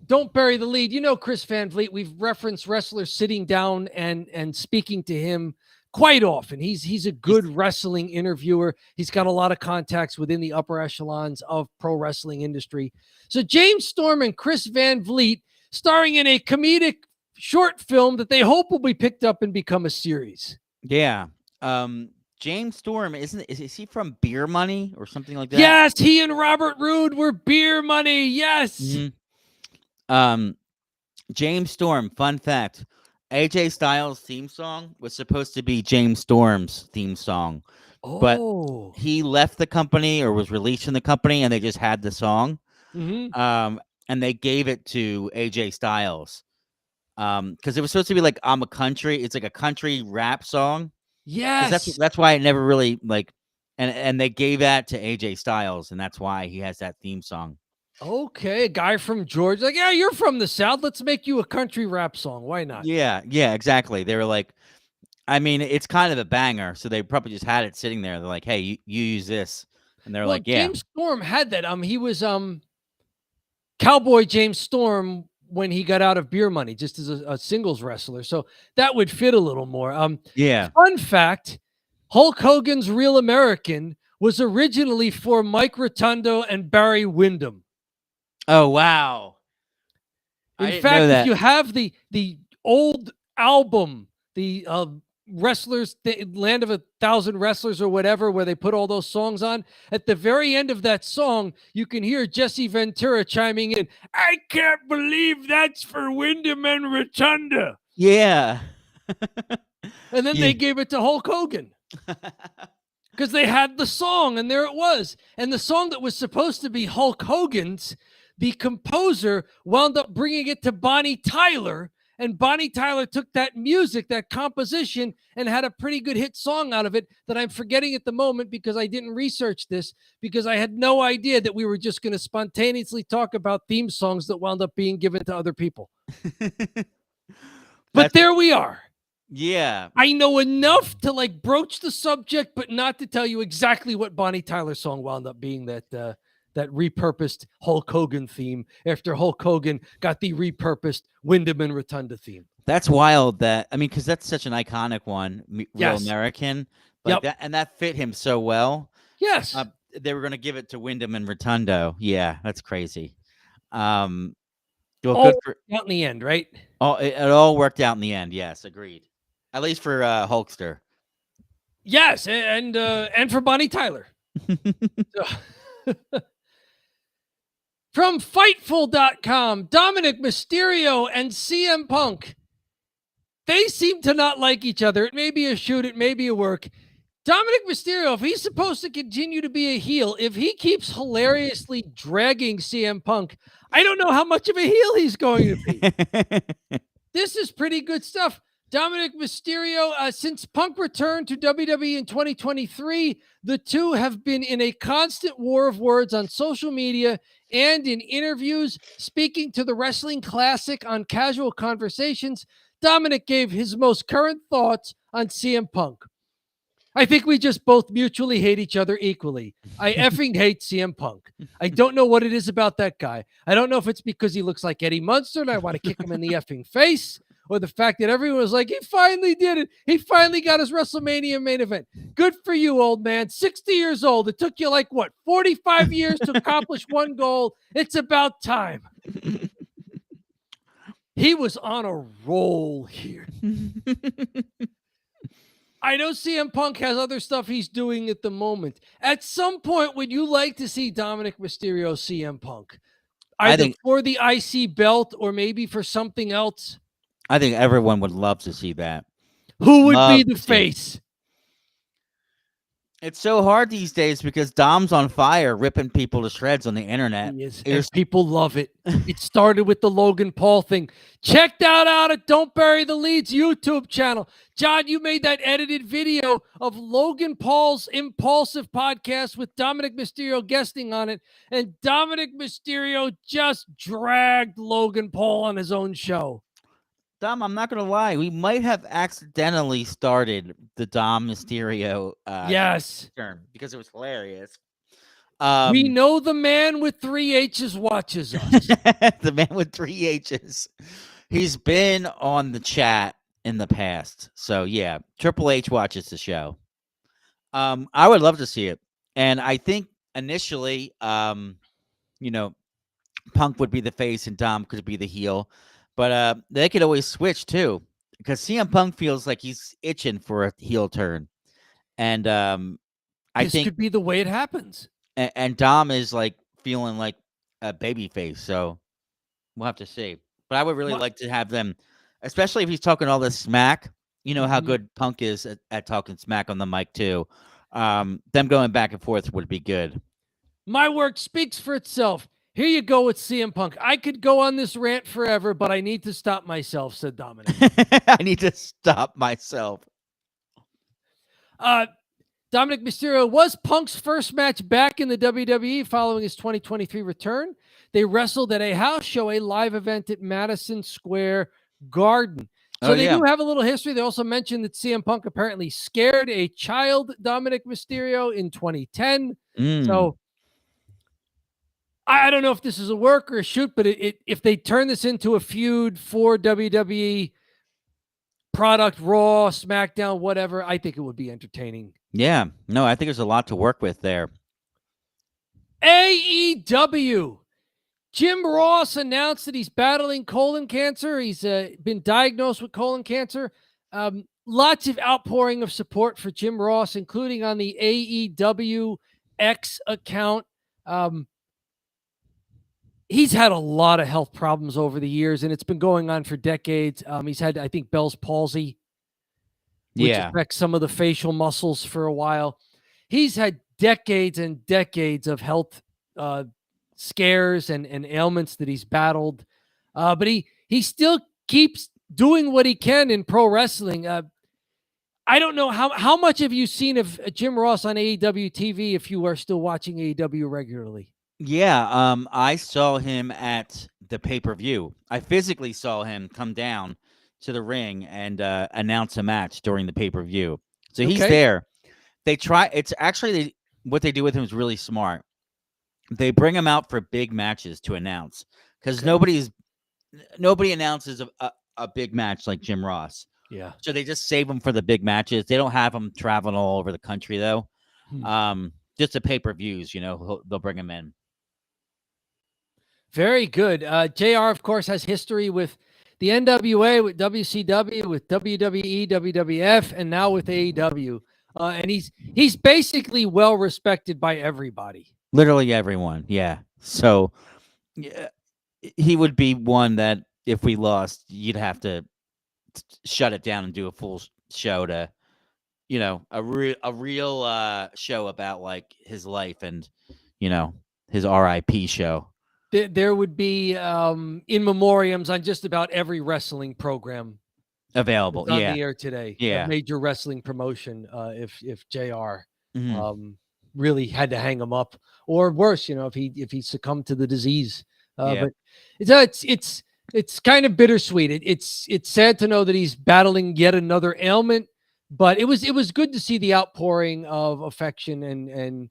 Don't Bury the Lead, Chris Van Vliet. We've referenced wrestlers sitting down and speaking to him quite often. He's a good wrestling interviewer. He's got a lot of contacts within the upper echelons of pro wrestling industry. So James Storm and Chris Van Vliet starring in a comedic short film that they hope will be picked up and become a series. Yeah. James Storm, is he from Beer Money or something like that? Yes, he and Robert Roode were Beer Money. Yes. James Storm, fun fact, AJ Styles' theme song was supposed to be James Storm's theme song. But he left the company, or was released from the company, and they just had the song. And they gave it to AJ Styles. Because it was supposed to be like I'm a Country. It's like a country rap song. Yes. That's why it never really and they gave that to AJ Styles, and that's why he has that theme song. Okay, a guy from Georgia. Like, yeah, you're from the South. Let's make you a country rap song. Why not? Yeah, exactly. They were like, I mean, it's kind of a banger, so they probably just had it sitting there. They're like, hey, you use this. And they're like, yeah. James Storm had that. He was Cowboy James Storm when he got out of Beer Money, just as a singles wrestler. So that would fit a little more. Fun fact, Hulk Hogan's Real American was originally for Mike Rotundo and Barry Windham. Oh, wow. In fact, if you have the old album, the Wrestlers, the Land of 1,000 Wrestlers or whatever, where they put all those songs on, at the very end of that song, you can hear Jesse Ventura chiming in, I can't believe that's for Windham and Rotunda. Yeah. And then they gave it to Hulk Hogan. Because they had the song, and there it was. And the song that was supposed to be Hulk Hogan's, the composer wound up bringing it to Bonnie Tyler, and Bonnie Tyler took that music, that composition, and had a pretty good hit song out of it that I'm forgetting at the moment because I didn't research this, because I had no idea that we were just going to spontaneously talk about theme songs that wound up being given to other people. But there we are. Yeah. I know enough to broach the subject, but not to tell you exactly what Bonnie Tyler's song wound up being, that repurposed Hulk Hogan theme after Hulk Hogan got the repurposed Windham and Rotunda theme. That's wild. Because that's such an iconic one, Real American. That, and that fit him so well. Yes. They were going to give it to Windham and Rotundo. Yeah, that's crazy. All out in the end, right? It all worked out in the end. Yes, agreed. At least for Hulkster. Yes, and for Bonnie Tyler. From Fightful.com, Dominic Mysterio and CM Punk They seem to not like each other. It may be a shoot, it may be a work. Dominic Mysterio, if he's supposed to continue to be a heel, if he keeps hilariously dragging CM Punk, I don't know how much of a heel he's going to be. This is pretty good stuff. Dominic Mysterio, since Punk returned to WWE in 2023, the two have been in a constant war of words on social media and in interviews. Speaking to the Wrestling Classic on Casual Conversations, Dominic gave his most current thoughts on CM Punk. I think we just both mutually hate each other equally. I effing hate CM Punk. I don't know what it is about that guy. I don't know if it's because he looks like Eddie Munster and I want to kick him in the effing face, or the fact that everyone was like, he finally did it. He finally got his WrestleMania main event. Good for you, old man. 60 years old. It took you 45 years to accomplish one goal. It's about time. He was on a roll here. I know CM Punk has other stuff he's doing at the moment. At some point, would you like to see Dominic Mysterio CM Punk? Either for the IC belt or maybe for something else? I think everyone would love to see that. Who would be the face? It's so hard these days because Dom's on fire, ripping people to shreds on the internet. He is, and people love it. It started with the Logan Paul thing. Check that out at Don't Bury the Lead's YouTube channel. John, you made that edited video of Logan Paul's Impulsive podcast with Dominic Mysterio guesting on it. And Dominic Mysterio just dragged Logan Paul on his own show. Dom, I'm not going to lie. We might have accidentally started the Dom Mysterio term because it was hilarious. We know the man with 3 H's watches us. The man with 3 H's. He's been on the chat in the past. So, yeah, Triple H watches the show. I would love to see it. And I think initially, Punk would be the face and Dom could be the heel. But they could always switch, too, because CM Punk feels like he's itching for a heel turn. And I think this could be the way it happens. And Dom is feeling like a baby face. So we'll have to see. But I would really like to have them, especially if he's talking all this smack. You know how good Punk is at talking smack on the mic, too. Them going back and forth would be good. My work speaks for itself. Here you go with CM Punk. I could go on this rant forever, but I need to stop myself, said Dominic. I need to stop myself. Dominic Mysterio was Punk's first match back in the WWE following his 2023 return. They wrestled at a house show, a live event at Madison Square Garden. So they do have a little history. They also mentioned that CM Punk apparently scared a child, Dominic Mysterio, in 2010. So I don't know if this is a work or a shoot, but if they turn this into a feud for WWE product, Raw, SmackDown, whatever, I think it would be entertaining. Yeah. No, I think there's a lot to work with there. AEW. Jim Ross announced that he's battling colon cancer. He's been diagnosed with colon cancer. Lots of outpouring of support for Jim Ross, including on the AEW X account. He's had a lot of health problems over the years, and it's been going on for decades. He's had, I think, Bell's palsy, which affects some of the facial muscles for a while. He's had decades and decades of health scares and ailments that he's battled. But he still keeps doing what he can in pro wrestling. I don't know how much have you seen of Jim Ross on AEW TV if you are still watching AEW regularly? Yeah, I saw him at the pay-per-view. I physically saw him come down to the ring and announce a match during the pay-per-view. So he's there. What they do with him is really smart. They bring him out for big matches to announce because nobody announces a big match like Jim Ross. Yeah. So they just save him for the big matches. They don't have him traveling all over the country though. Just the pay-per-views, they'll bring him in. Very good. JR, of course, has history with the NWA, with WCW, with WWE, WWF, and now with AEW. And he's basically well respected by everybody. Literally everyone, yeah. So he would be one that if we lost, you'd have to shut it down and do a full show to, a real show about like his life and, his RIP show. There would be in memoriams on just about every wrestling program Available. on Yeah. the air today. Yeah. A major wrestling promotion. If JR Mhm. really had to hang him up, or worse, if he succumbed to the disease. Yeah. But it's kind of bittersweet. It's sad to know that he's battling yet another ailment, but it was good to see the outpouring of affection and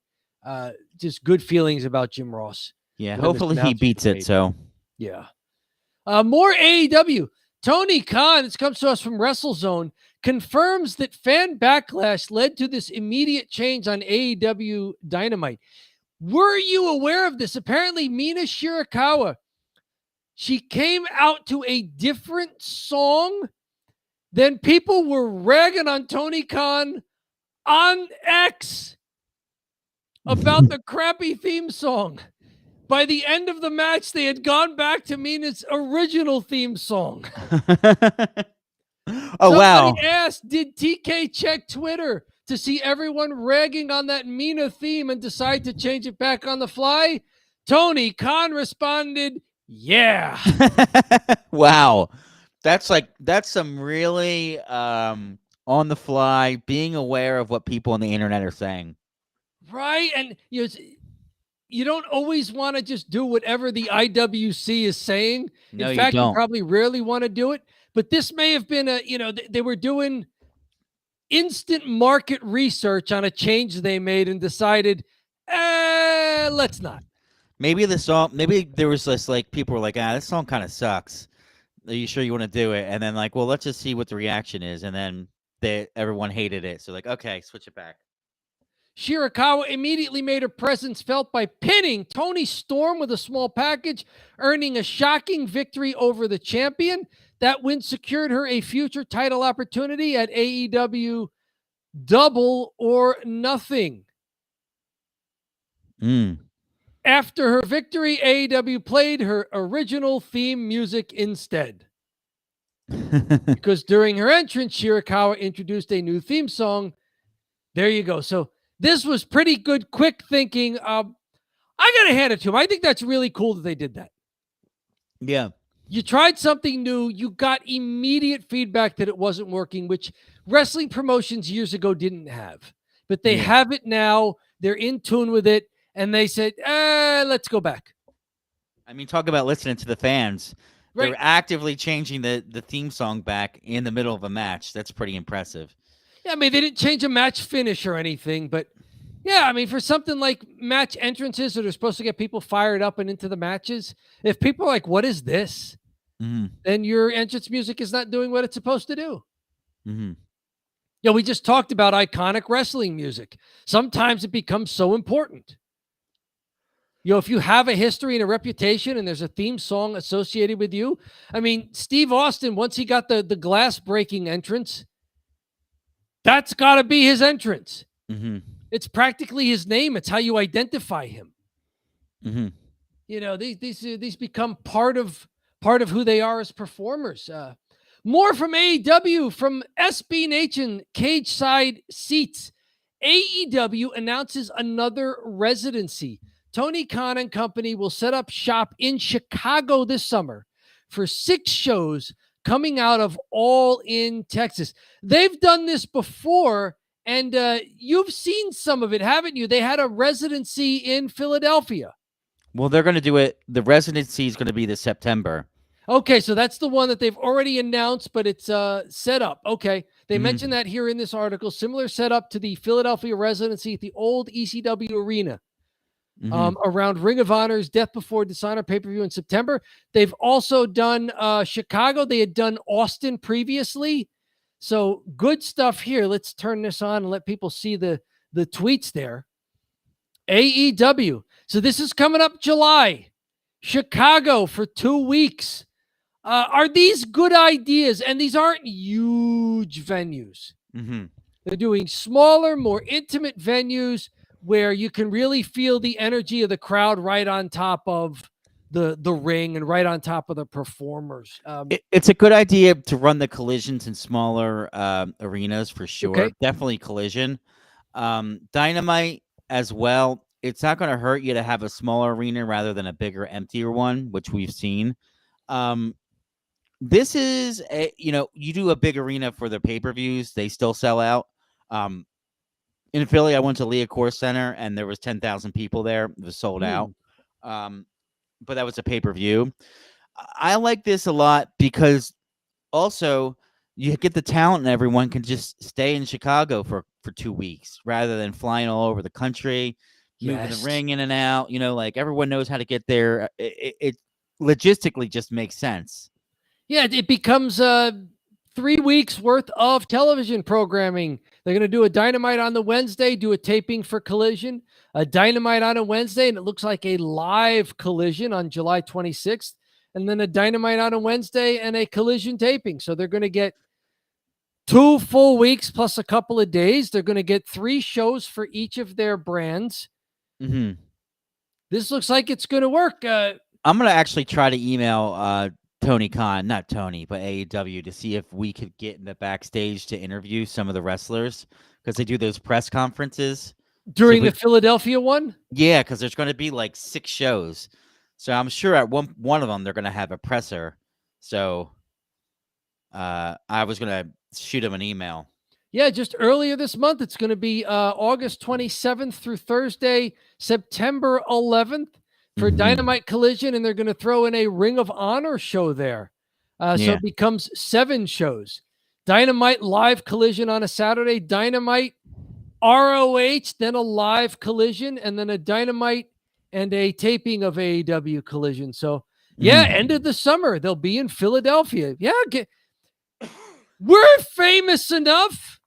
just good feelings about Jim Ross. Yeah. When this Hopefully he announcement beats was it. made. So Yeah. More AEW. Tony Khan, this comes to us from WrestleZone, confirms that fan backlash led to this immediate change on AEW Dynamite. Were you aware of this? Apparently, Mina Shirakawa, she came out to a different song. Then people were ragging on Tony Khan on X about the crappy theme song. By the end of the match, they had gone back to Mina's original theme song. Oh, wow. Somebody asked, did TK check Twitter to see everyone ragging on that Mina theme and decide to change it back on the fly? Tony Khan responded, yeah. Wow. That's some really on the fly, being aware of what people on the internet are saying. Right. And you don't always want to just do whatever the IWC is saying. No, In fact, you don't. probably rarely want to do it. But this may have been they were doing instant market research on a change they made and decided, let's not. Maybe there was this like people were like, this song kind of sucks. Are you sure you want to do it? And then like, well, let's just see what the reaction is. And then everyone hated it. So like, okay, switch it back. Shirakawa immediately made her presence felt by pinning Tony Storm with a small package, earning a shocking victory over the champion. That win secured her a future title opportunity at AEW Double or Nothing. After her victory, AEW played her original theme music instead. Because during her entrance, Shirakawa introduced a new theme song. There you go. So this was pretty good, quick thinking. I got to hand it to him. I think that's really cool that they did that. Yeah. You tried something new. You got immediate feedback that it wasn't working, which wrestling promotions years ago didn't have. But they have it now. They're in tune with it. And they said, let's go back. I mean, talk about listening to the fans. Right. They're actively changing the theme song back in the middle of a match. That's pretty impressive. Yeah, I mean, they didn't change a match finish or anything, but yeah, I mean, for something like match entrances that are supposed to get people fired up and into the matches, if people are like, what is this? Then your entrance music is not doing what it's supposed to do. Yeah, we just talked about iconic wrestling music. Sometimes it becomes so important. If you have a history and a reputation and there's a theme song associated with you, I mean, Steve Austin, once he got the glass breaking entrance, that's got to be his entrance. It's practically his name. It's how you identify him. These become part of who they are as performers. More from AEW, from SB Nation Cage Side Seats. AEW announces another residency. Tony Khan and company will set up shop in Chicago this summer for 6 shows coming out of All In Texas. They've done this before, and you've seen some of it, haven't you? They had a residency in Philadelphia. Well, they're going to do it. The residency is going to be this September. Okay, so that's the one that they've already announced, but it's set up. Okay, they mentioned that here in this article. Similar setup to the Philadelphia residency at the old ECW arena. Around Ring of Honor's Death Before Dishonor pay-per-view in September. They've also done Chicago. They had done Austin previously. So good stuff here. Let's turn this on and let people see the tweets there. AEW. So this is coming up July. Chicago for 2 weeks. Are these good ideas? And these aren't huge venues. They're doing smaller, more intimate venues where you can really feel the energy of the crowd right on top of the ring and right on top of the performers. It's a good idea to run the collisions in smaller arenas for sure. Okay. Definitely collision. Dynamite as well. It's not going to hurt you to have a smaller arena rather than a bigger, emptier one, which we've seen. This is you do a big arena for the pay-per-views, they still sell out. In Philly, I went to Liacouras Center and there was 10,000 people there. It was sold out. But that was a pay-per-view. I like this a lot because also you get the talent and everyone can just stay in Chicago for 2 weeks rather than flying all over the country, moving the ring in and out. Like everyone knows how to get there. It logistically just makes sense. Yeah, it becomes 3 weeks worth of television programming. They're going to do a Dynamite on the Wednesday, do a taping for Collision, a Dynamite on a Wednesday, and it looks like a live Collision on July 26th, and then a Dynamite on a Wednesday and a Collision taping. So they're going to get 2 full weeks plus a couple of days. They're going to get 3 shows for each of their brands. This looks like it's going to work. I'm going to actually try to email Tony Khan, not Tony, but AEW, to see if we could get in the backstage to interview some of the wrestlers because they do those press conferences during the Philadelphia one. Yeah, because there's going to be like 6 shows, so I'm sure at one of them they're going to have a presser. So I was going to shoot him an email. Yeah, just earlier this month, it's going to be August 27th through Thursday, September 11th. For Dynamite Collision, and they're going to throw in a Ring of Honor show there. So it becomes 7 shows. Dynamite live Collision on a Saturday, Dynamite ROH, then a live Collision, and then a Dynamite and a taping of AEW Collision. So, end of the summer, they'll be in Philadelphia. Yeah, we're famous enough.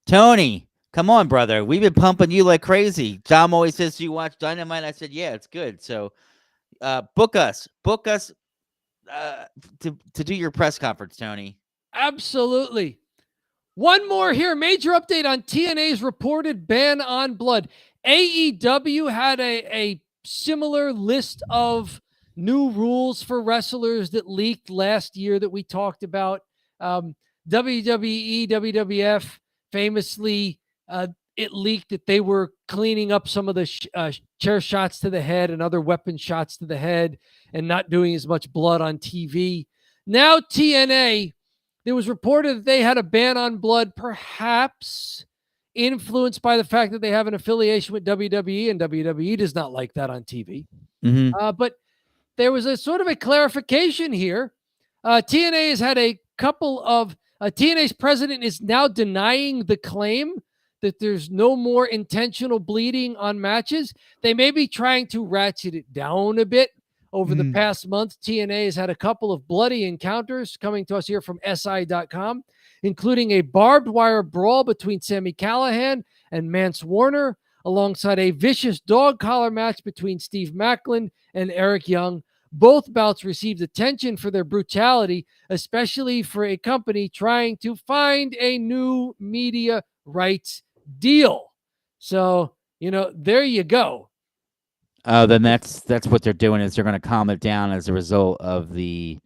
Tony, come on, brother. We've been pumping you like crazy. Tom always says, "Do you watch Dynamite?" I said, "Yeah, it's good." So, book us to do your press conference, Tony. Absolutely. One more here. Major update on TNA's reported ban on blood. AEW had a similar list of new rules for wrestlers that leaked last year that we talked about. WWE, WWF famously, it leaked that they were cleaning up some of the chair shots to the head and other weapon shots to the head and not doing as much blood on TV. Now TNA, it was reported that they had a ban on blood, perhaps influenced by the fact that they have an affiliation with WWE, and WWE does not like that on TV. But there was a sort of a clarification here. TNA has had a couple of TNA's president is now denying the claim that there's no more intentional bleeding on matches. They may be trying to ratchet it down a bit. Over the past month, TNA has had a couple of bloody encounters coming to us here from SI.com, including a barbed wire brawl between Sami Callihan and Mance Warner, alongside a vicious dog collar match between Steve Macklin and Eric Young. Both bouts received attention for their brutality, especially for a company trying to find a new media rights deal. So, there you go. Then that's what they're doing, is they're going to calm it down as a result of the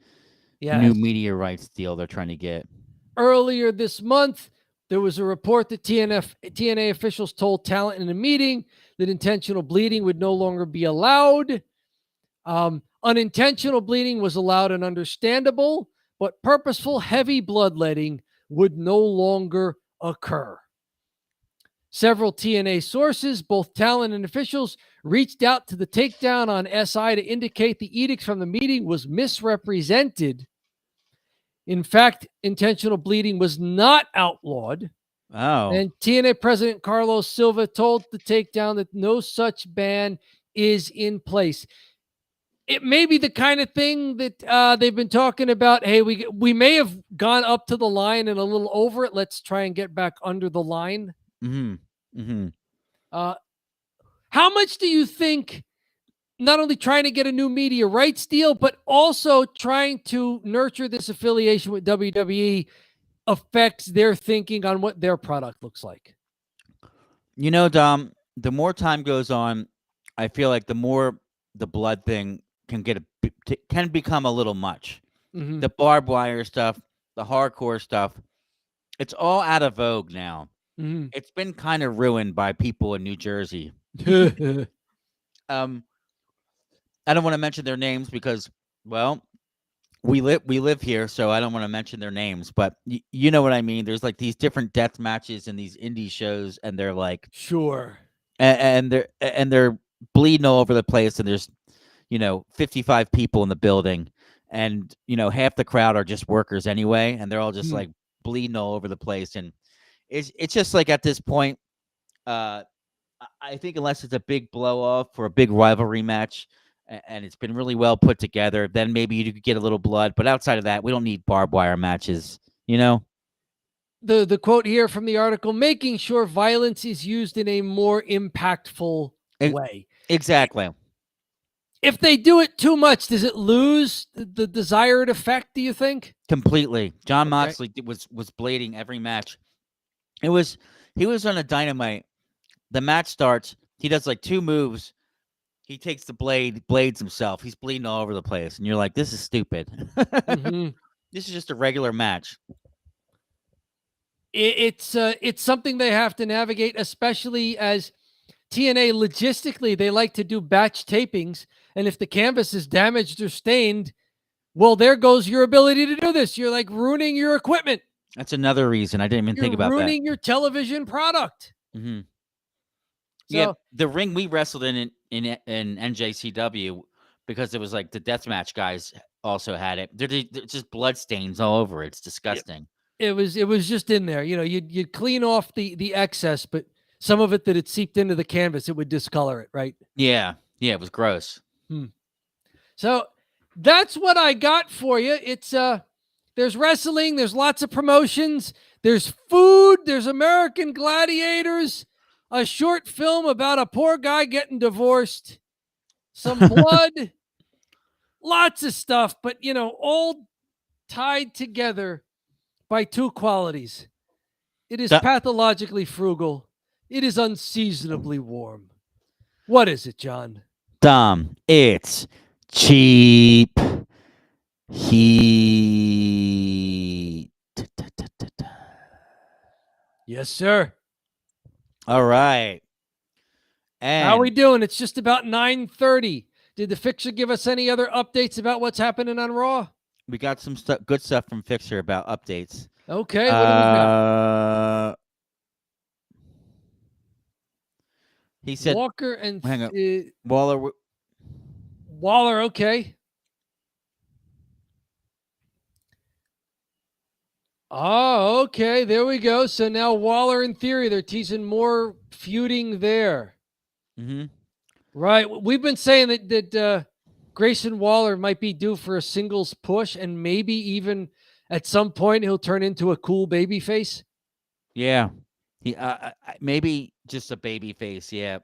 new media rights deal they're trying to get. Earlier this month, there was a report that TNA officials told talent in a meeting that intentional bleeding would no longer be allowed. Unintentional bleeding was allowed and understandable, but purposeful heavy bloodletting would no longer occur. Several TNA sources, both talent and officials, reached out to the takedown on SI to indicate the edict from the meeting was misrepresented. In fact, intentional bleeding was not outlawed. And TNA President Carlos Silva told the takedown that no such ban is in place. It may be the kind of thing that they've been talking about. Hey, we may have gone up to the line and a little over it. Let's try and get back under the line. How much do you think not only trying to get a new media rights deal, but also trying to nurture this affiliation with WWE affects their thinking on what their product looks like? Dom, the more time goes on, I feel like the more the blood thing can get can become a little much. Mhm. The barbed wire stuff, the hardcore stuff, it's all out of vogue now. Mhm. It's been kind of ruined by people in New Jersey. um, I don't want to mention their names because, well, we live here, so I don't want to mention their names. But you know what I mean. There's like these different death matches in these indie shows, and they're like, Sure. and they're bleeding all over the place, and there's 55 people in the building, and half the crowd are just workers anyway, and they're all just Mm. like bleeding all over the place, and it's just like at this point, I think unless it's a big blow off or a big rivalry match, and it's been really well put together, then maybe you could get a little blood. But outside of that, we don't need barbed wire matches. The quote here from the article: making sure violence is used in a more impactful way. Exactly. If they do it too much, does it lose the desired effect, do you think? Completely. John Okay. Moxley was blading every match. He was on a Dynamite. The match starts. He does like 2 moves. He takes the blades himself. He's bleeding all over the place, and you're like, "This is stupid." Mhm. This is just a regular match. It's something they have to navigate, especially as TNA logistically, they like to do batch tapings, and if the canvas is damaged or stained, well, there goes your ability to do this. You're like ruining your equipment. That's another reason I didn't even think You're about that. ruining your television product. Mm-hmm. Yeah, So the ring we wrestled in NJCW, because it was like the deathmatch guys also had it. They're just blood stains all over it. It's disgusting. it was just in there. You'd clean off the excess, but some of it that had seeped into the canvas, it would discolor it, right? Yeah, it was gross. So that's what I got for you. It's there's wrestling, there's lots of promotions, there's food, there's American Gladiators, a short film about a poor guy getting divorced, some blood, lots of stuff, but all tied together by 2 qualities. It is pathologically frugal. It is unseasonably warm. What is it, John? Dom, it's cheap heat. Yes, sir. All right. And how are we doing? It's just about 9:30. Did the Fixer give us any other updates about what's happening on Raw? we got some good stuff from Fixer about updates. Okay, what do we got? He said Walker and hang on. Waller. Waller, okay. Oh, okay. There we go. So now Waller, in theory, they're teasing more feuding there. Mm-hmm. Right. We've been saying that Grayson Waller might be due for a singles push, and maybe even at some point he'll turn into a cool baby face. Yeah. He maybe just a baby face, yeah.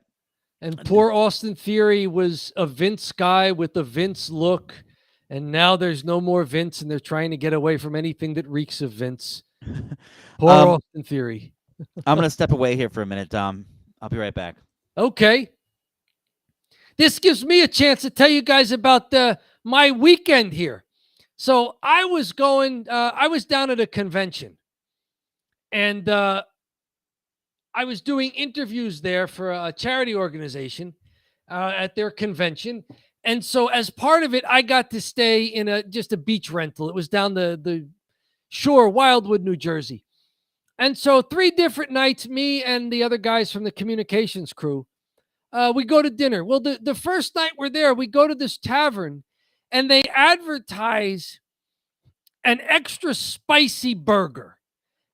And poor Austin Theory was a Vince guy with a Vince look, and now there's no more Vince, and they're trying to get away from anything that reeks of Vince. Poor Austin Theory. I'm going to step away here for a minute, Dom. I'll be right back. Okay. This gives me a chance to tell you guys about my weekend here. So I was down at a convention, and I was doing interviews there for a charity organization at their convention. And so as part of it, I got to stay in just a beach rental. It was down the shore, Wildwood, New Jersey. And so 3 different nights, me and the other guys from the communications crew, we go to dinner. Well, the first night we're there, we go to this tavern, and they advertise an extra spicy burger.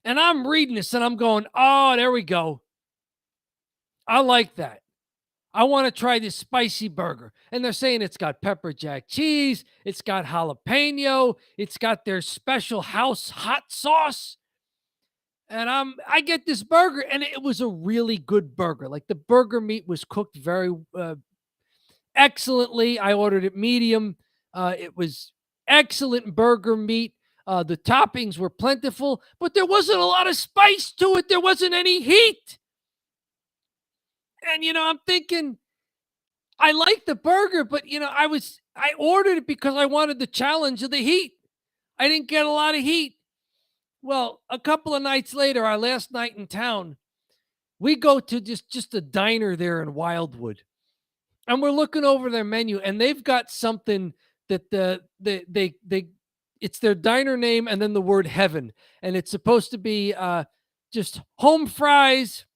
And I'm reading this and I'm going, oh, there we go. I like that. I want to try this spicy burger. And they're saying it's got pepper jack cheese. It's got jalapeno. It's got their special house hot sauce. And I get this burger, and it was a really good burger. Like, the burger meat was cooked very excellently. I ordered it medium. It was excellent burger meat. The toppings were plentiful, but there wasn't a lot of spice to it. There wasn't any heat. And, I'm thinking, I like the burger, but, I was I ordered it because I wanted the challenge of the heat. I didn't get a lot of heat. Well, a couple of nights later, our last night in town, we go to just a diner there in Wildwood, and we're looking over their menu, and they've got something that they it's their diner name and then the word heaven, and it's supposed to be just home fries,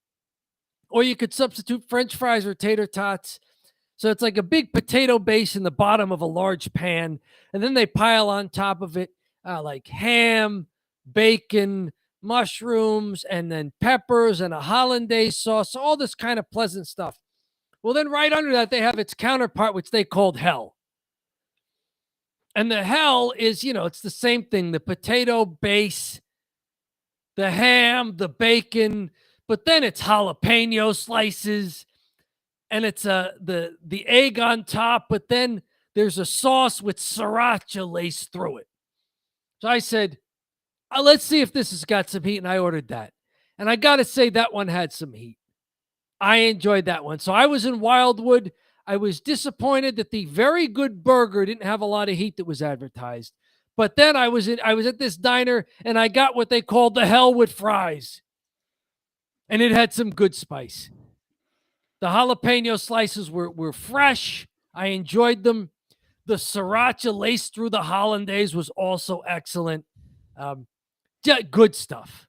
or you could substitute French fries or tater tots. So it's like a big potato base in the bottom of a large pan, and then they pile on top of it like ham, bacon, mushrooms, and then peppers and a hollandaise sauce, all this kind of pleasant stuff. Well, then right under that, they have its counterpart, which they called hell. And the hell is, it's the same thing, the potato base, the ham, the bacon, but then it's jalapeno slices, and it's the egg on top, but then there's a sauce with sriracha laced through it. So I said, let's see if this has got some heat, and I ordered that. And I got to say, that one had some heat. I enjoyed that one. So I was in Wildwood. I was disappointed that the very good burger didn't have a lot of heat that was advertised. But then I was at this diner, and I got what they called the hell with fries. And it had some good spice. The jalapeno slices were fresh. I enjoyed them. The sriracha laced through the hollandaise was also excellent. Good stuff.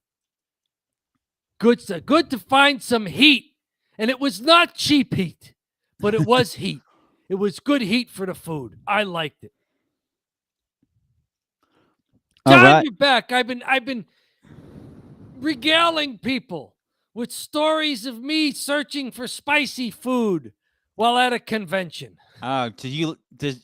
Good stuff. Good to find some heat. And it was not cheap heat, but it was heat. It was good heat for the food. I liked it. John, you're back. I've been regaling people with stories of me searching for spicy food while at a convention. Are you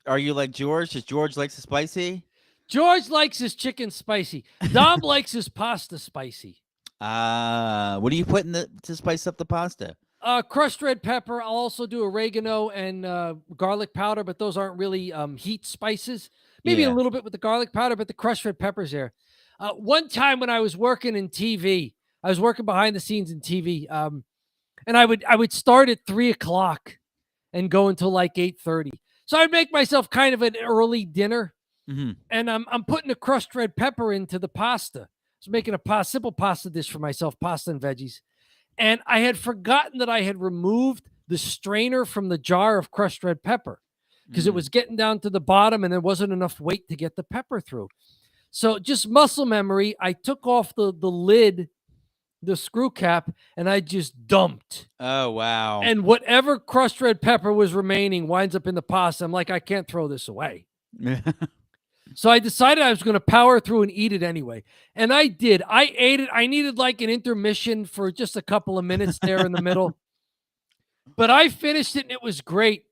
like George? Does George likes the spicy? George likes his chicken spicy. Dom likes his pasta spicy. What do you put to spice up the pasta? Crushed red pepper. I'll also do oregano and garlic powder, but those aren't really heat spices. Maybe a little bit with the garlic powder, but the crushed red pepper's there. One time when I was working in TV, I was working behind the scenes in TV, and I would start at 3:00 and go until like 8:30. So I'd make myself kind of an early dinner, and I'm putting the crushed red pepper into the pasta. I was making a simple pasta dish for myself, pasta and veggies. And I had forgotten that I had removed the strainer from the jar of crushed red pepper because it was getting down to the bottom and there wasn't enough weight to get the pepper through. So just muscle memory, I took off the lid, the screw cap, and I just dumped. Oh, wow. And whatever crushed red pepper was remaining winds up in the pasta. I'm like, I can't throw this away. So I decided I was going to power through and eat it anyway. And I did. I ate it. I needed like an intermission for just a couple of minutes there in the middle. But I finished it, and it was great.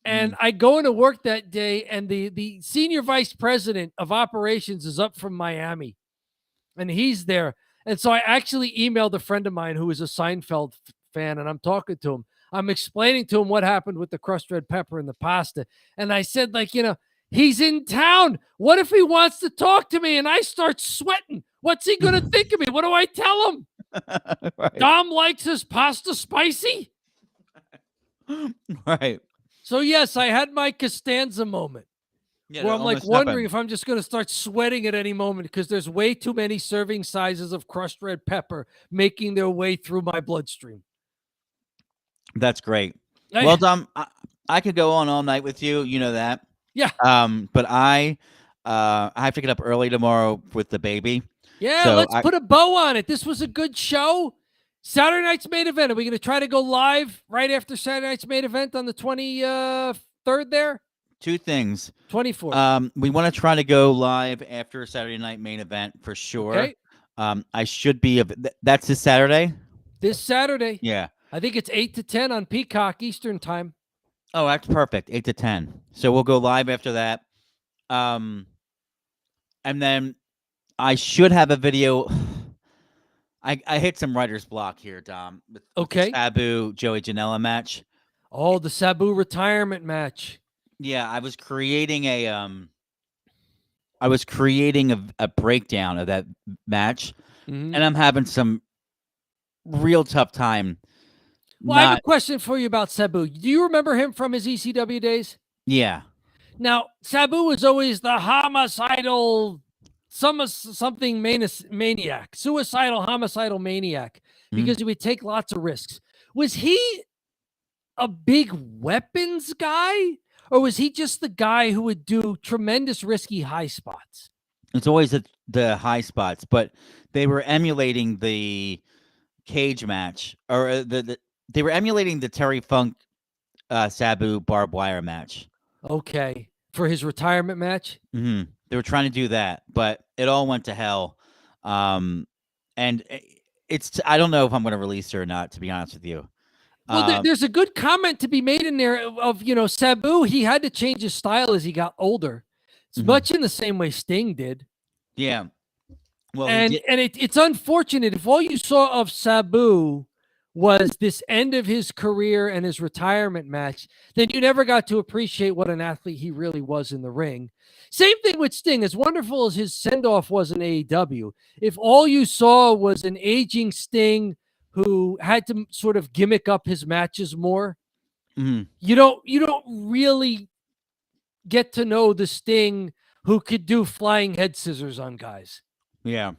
And I go into work that day, and the senior vice president of operations is up from Miami. And he's there. And so I actually emailed a friend of mine who is a Seinfeld fan, and I'm talking to him. I'm explaining to him what happened with the crushed red pepper and the pasta. And I said, he's in town. What if he wants to talk to me and I start sweating? What's he going to think of me? What do I tell him? Right. Dom likes his pasta spicy? Right. So, yes, I had my Costanza moment where I'm wondering if I'm just going to start sweating at any moment because there's way too many serving sizes of crushed red pepper making their way through my bloodstream. That's great. Well, Dom, I could go on all night with you. You know that. Yeah. But I have to get up early tomorrow with the baby. Yeah, so let's put a bow on it. This was a good show. Saturday night's main event. Are we going to try to go live right after Saturday night's main event on the 23rd there? Two things. 24th. We want to try to go live after Saturday night main event for sure. Okay. I should be. That's this Saturday? This Saturday. Yeah. I think it's 8 to 10 on Peacock Eastern time. Oh, that's perfect. 8 to 10. So we'll go live after that. And then I should have a video. I hit some writer's block here, Dom. With the Sabu Joey Janela match. Oh, the Sabu retirement match. Yeah, I was creating a breakdown of that match, and I'm having some real tough time. Well, I have a question for you about Sabu. Do you remember him from his ECW days? Yeah. Now, Sabu was always the homicidal something maniac, suicidal, homicidal maniac, because he would take lots of risks. Was he a big weapons guy, or was he just the guy who would do tremendous risky high spots? It's always the high spots, but they were emulating the cage match, or they were emulating the Terry Funk Sabu barbed wire match. Okay, for his retirement match. They were trying to do that, but it all went to hell. And I don't know if I'm going to release it or not, to be honest with you. Well, there's a good comment to be made in there of Sabu. He had to change his style as he got older. It's much in the same way Sting did. Yeah. Well, and it's unfortunate if all you saw of Sabu was this end of his career and his retirement match, then you never got to appreciate what an athlete he really was in the ring. Same thing with Sting. As wonderful as his send-off was in AEW, if all you saw was an aging Sting who had to sort of gimmick up his matches more, you don't really get to know the Sting who could do flying head scissors on guys. Yeah.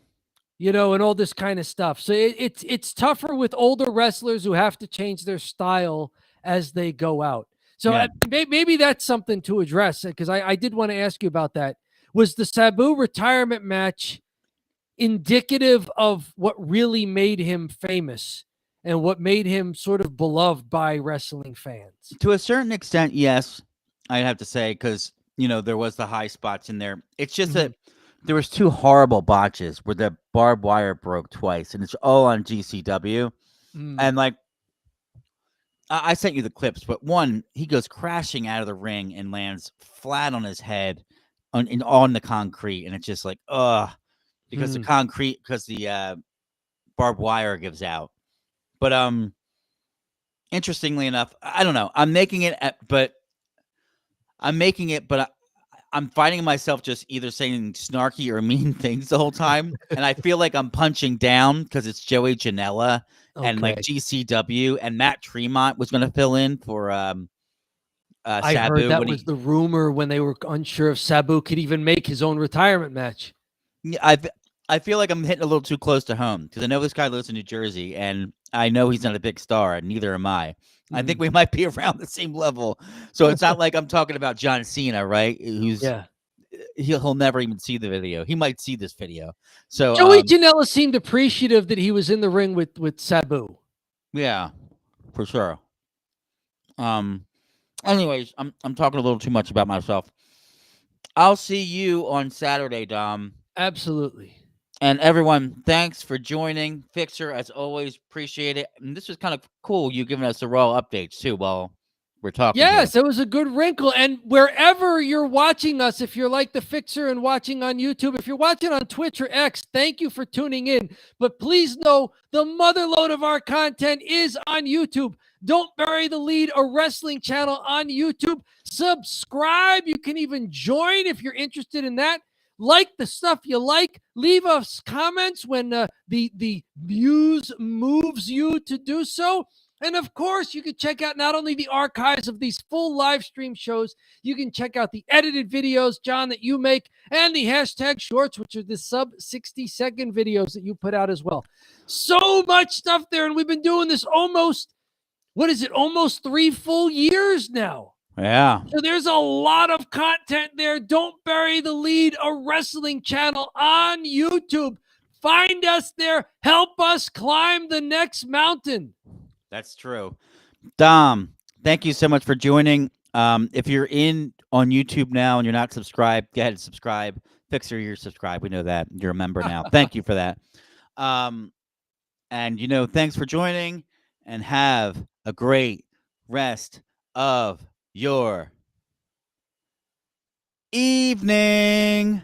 And all this kind of stuff. So it's tougher with older wrestlers who have to change their style as they go out. So maybe that's something to address, because I did want to ask you about that. Was the Sabu retirement match indicative of what really made him famous and what made him sort of beloved by wrestling fans? To a certain extent, yes, I'd have to say, because, there was the high spots in there. It's just that there was 2 horrible botches where the barbed wire broke twice, and it's all on GCW. And, like, I sent you the clips, but one, he goes crashing out of the ring and lands flat on his head on the concrete, and it's just like, because the barbed wire gives out. But interestingly enough, I don't know. I'm making it, but I'm finding myself just either saying snarky or mean things the whole time, and I feel like I'm punching down because it's Joey Janela and like GCW, and Matt Tremont was going to fill in for Sabu. I heard that was the rumor when they were unsure if Sabu could even make his own retirement match. Yeah, I feel like I'm hitting a little too close to home, because I know this guy lives in New Jersey, and I know he's not a big star, and neither am I. I think we might be around the same level. So it's not like I'm talking about John Cena, right? He'll never even see the video. He might see this video. So Joey Janela seemed appreciative that he was in the ring with Sabu. Yeah, for sure. Anyways, I'm talking a little too much about myself. I'll see you on Saturday, Dom. Absolutely. And everyone, thanks for joining. Fixer, as always, appreciate it. And this was kind of cool, you giving us the Raw updates, too, while we're talking. Yes, it was a good wrinkle. And wherever you're watching us, if you're like the Fixer and watching on YouTube, if you're watching on Twitch or X, thank you for tuning in. But please know the motherload of our content is on YouTube. Don't Bury the Lead, a wrestling channel on YouTube. Subscribe. You can even join if you're interested in that. Like the stuff you like. Leave us comments when the muse moves you to do so. And of course, you can check out not only the archives of these full live stream shows, you can check out the edited videos, John, that you make, and the hashtag shorts, which are the sub 60-second videos that you put out as well. So much stuff there. And we've been doing this almost 3 full years now. Yeah. So there's a lot of content there. Don't Bury the Lead, a wrestling channel on YouTube. Find us there. Help us climb the next mountain. That's true. Dom, thank you so much for joining. If you're on YouTube now and you're not subscribed, go ahead and subscribe. Fixer, you're subscribed. We know that. You're a member now. Thank you for that. And, thanks for joining, and have a great rest of your evening.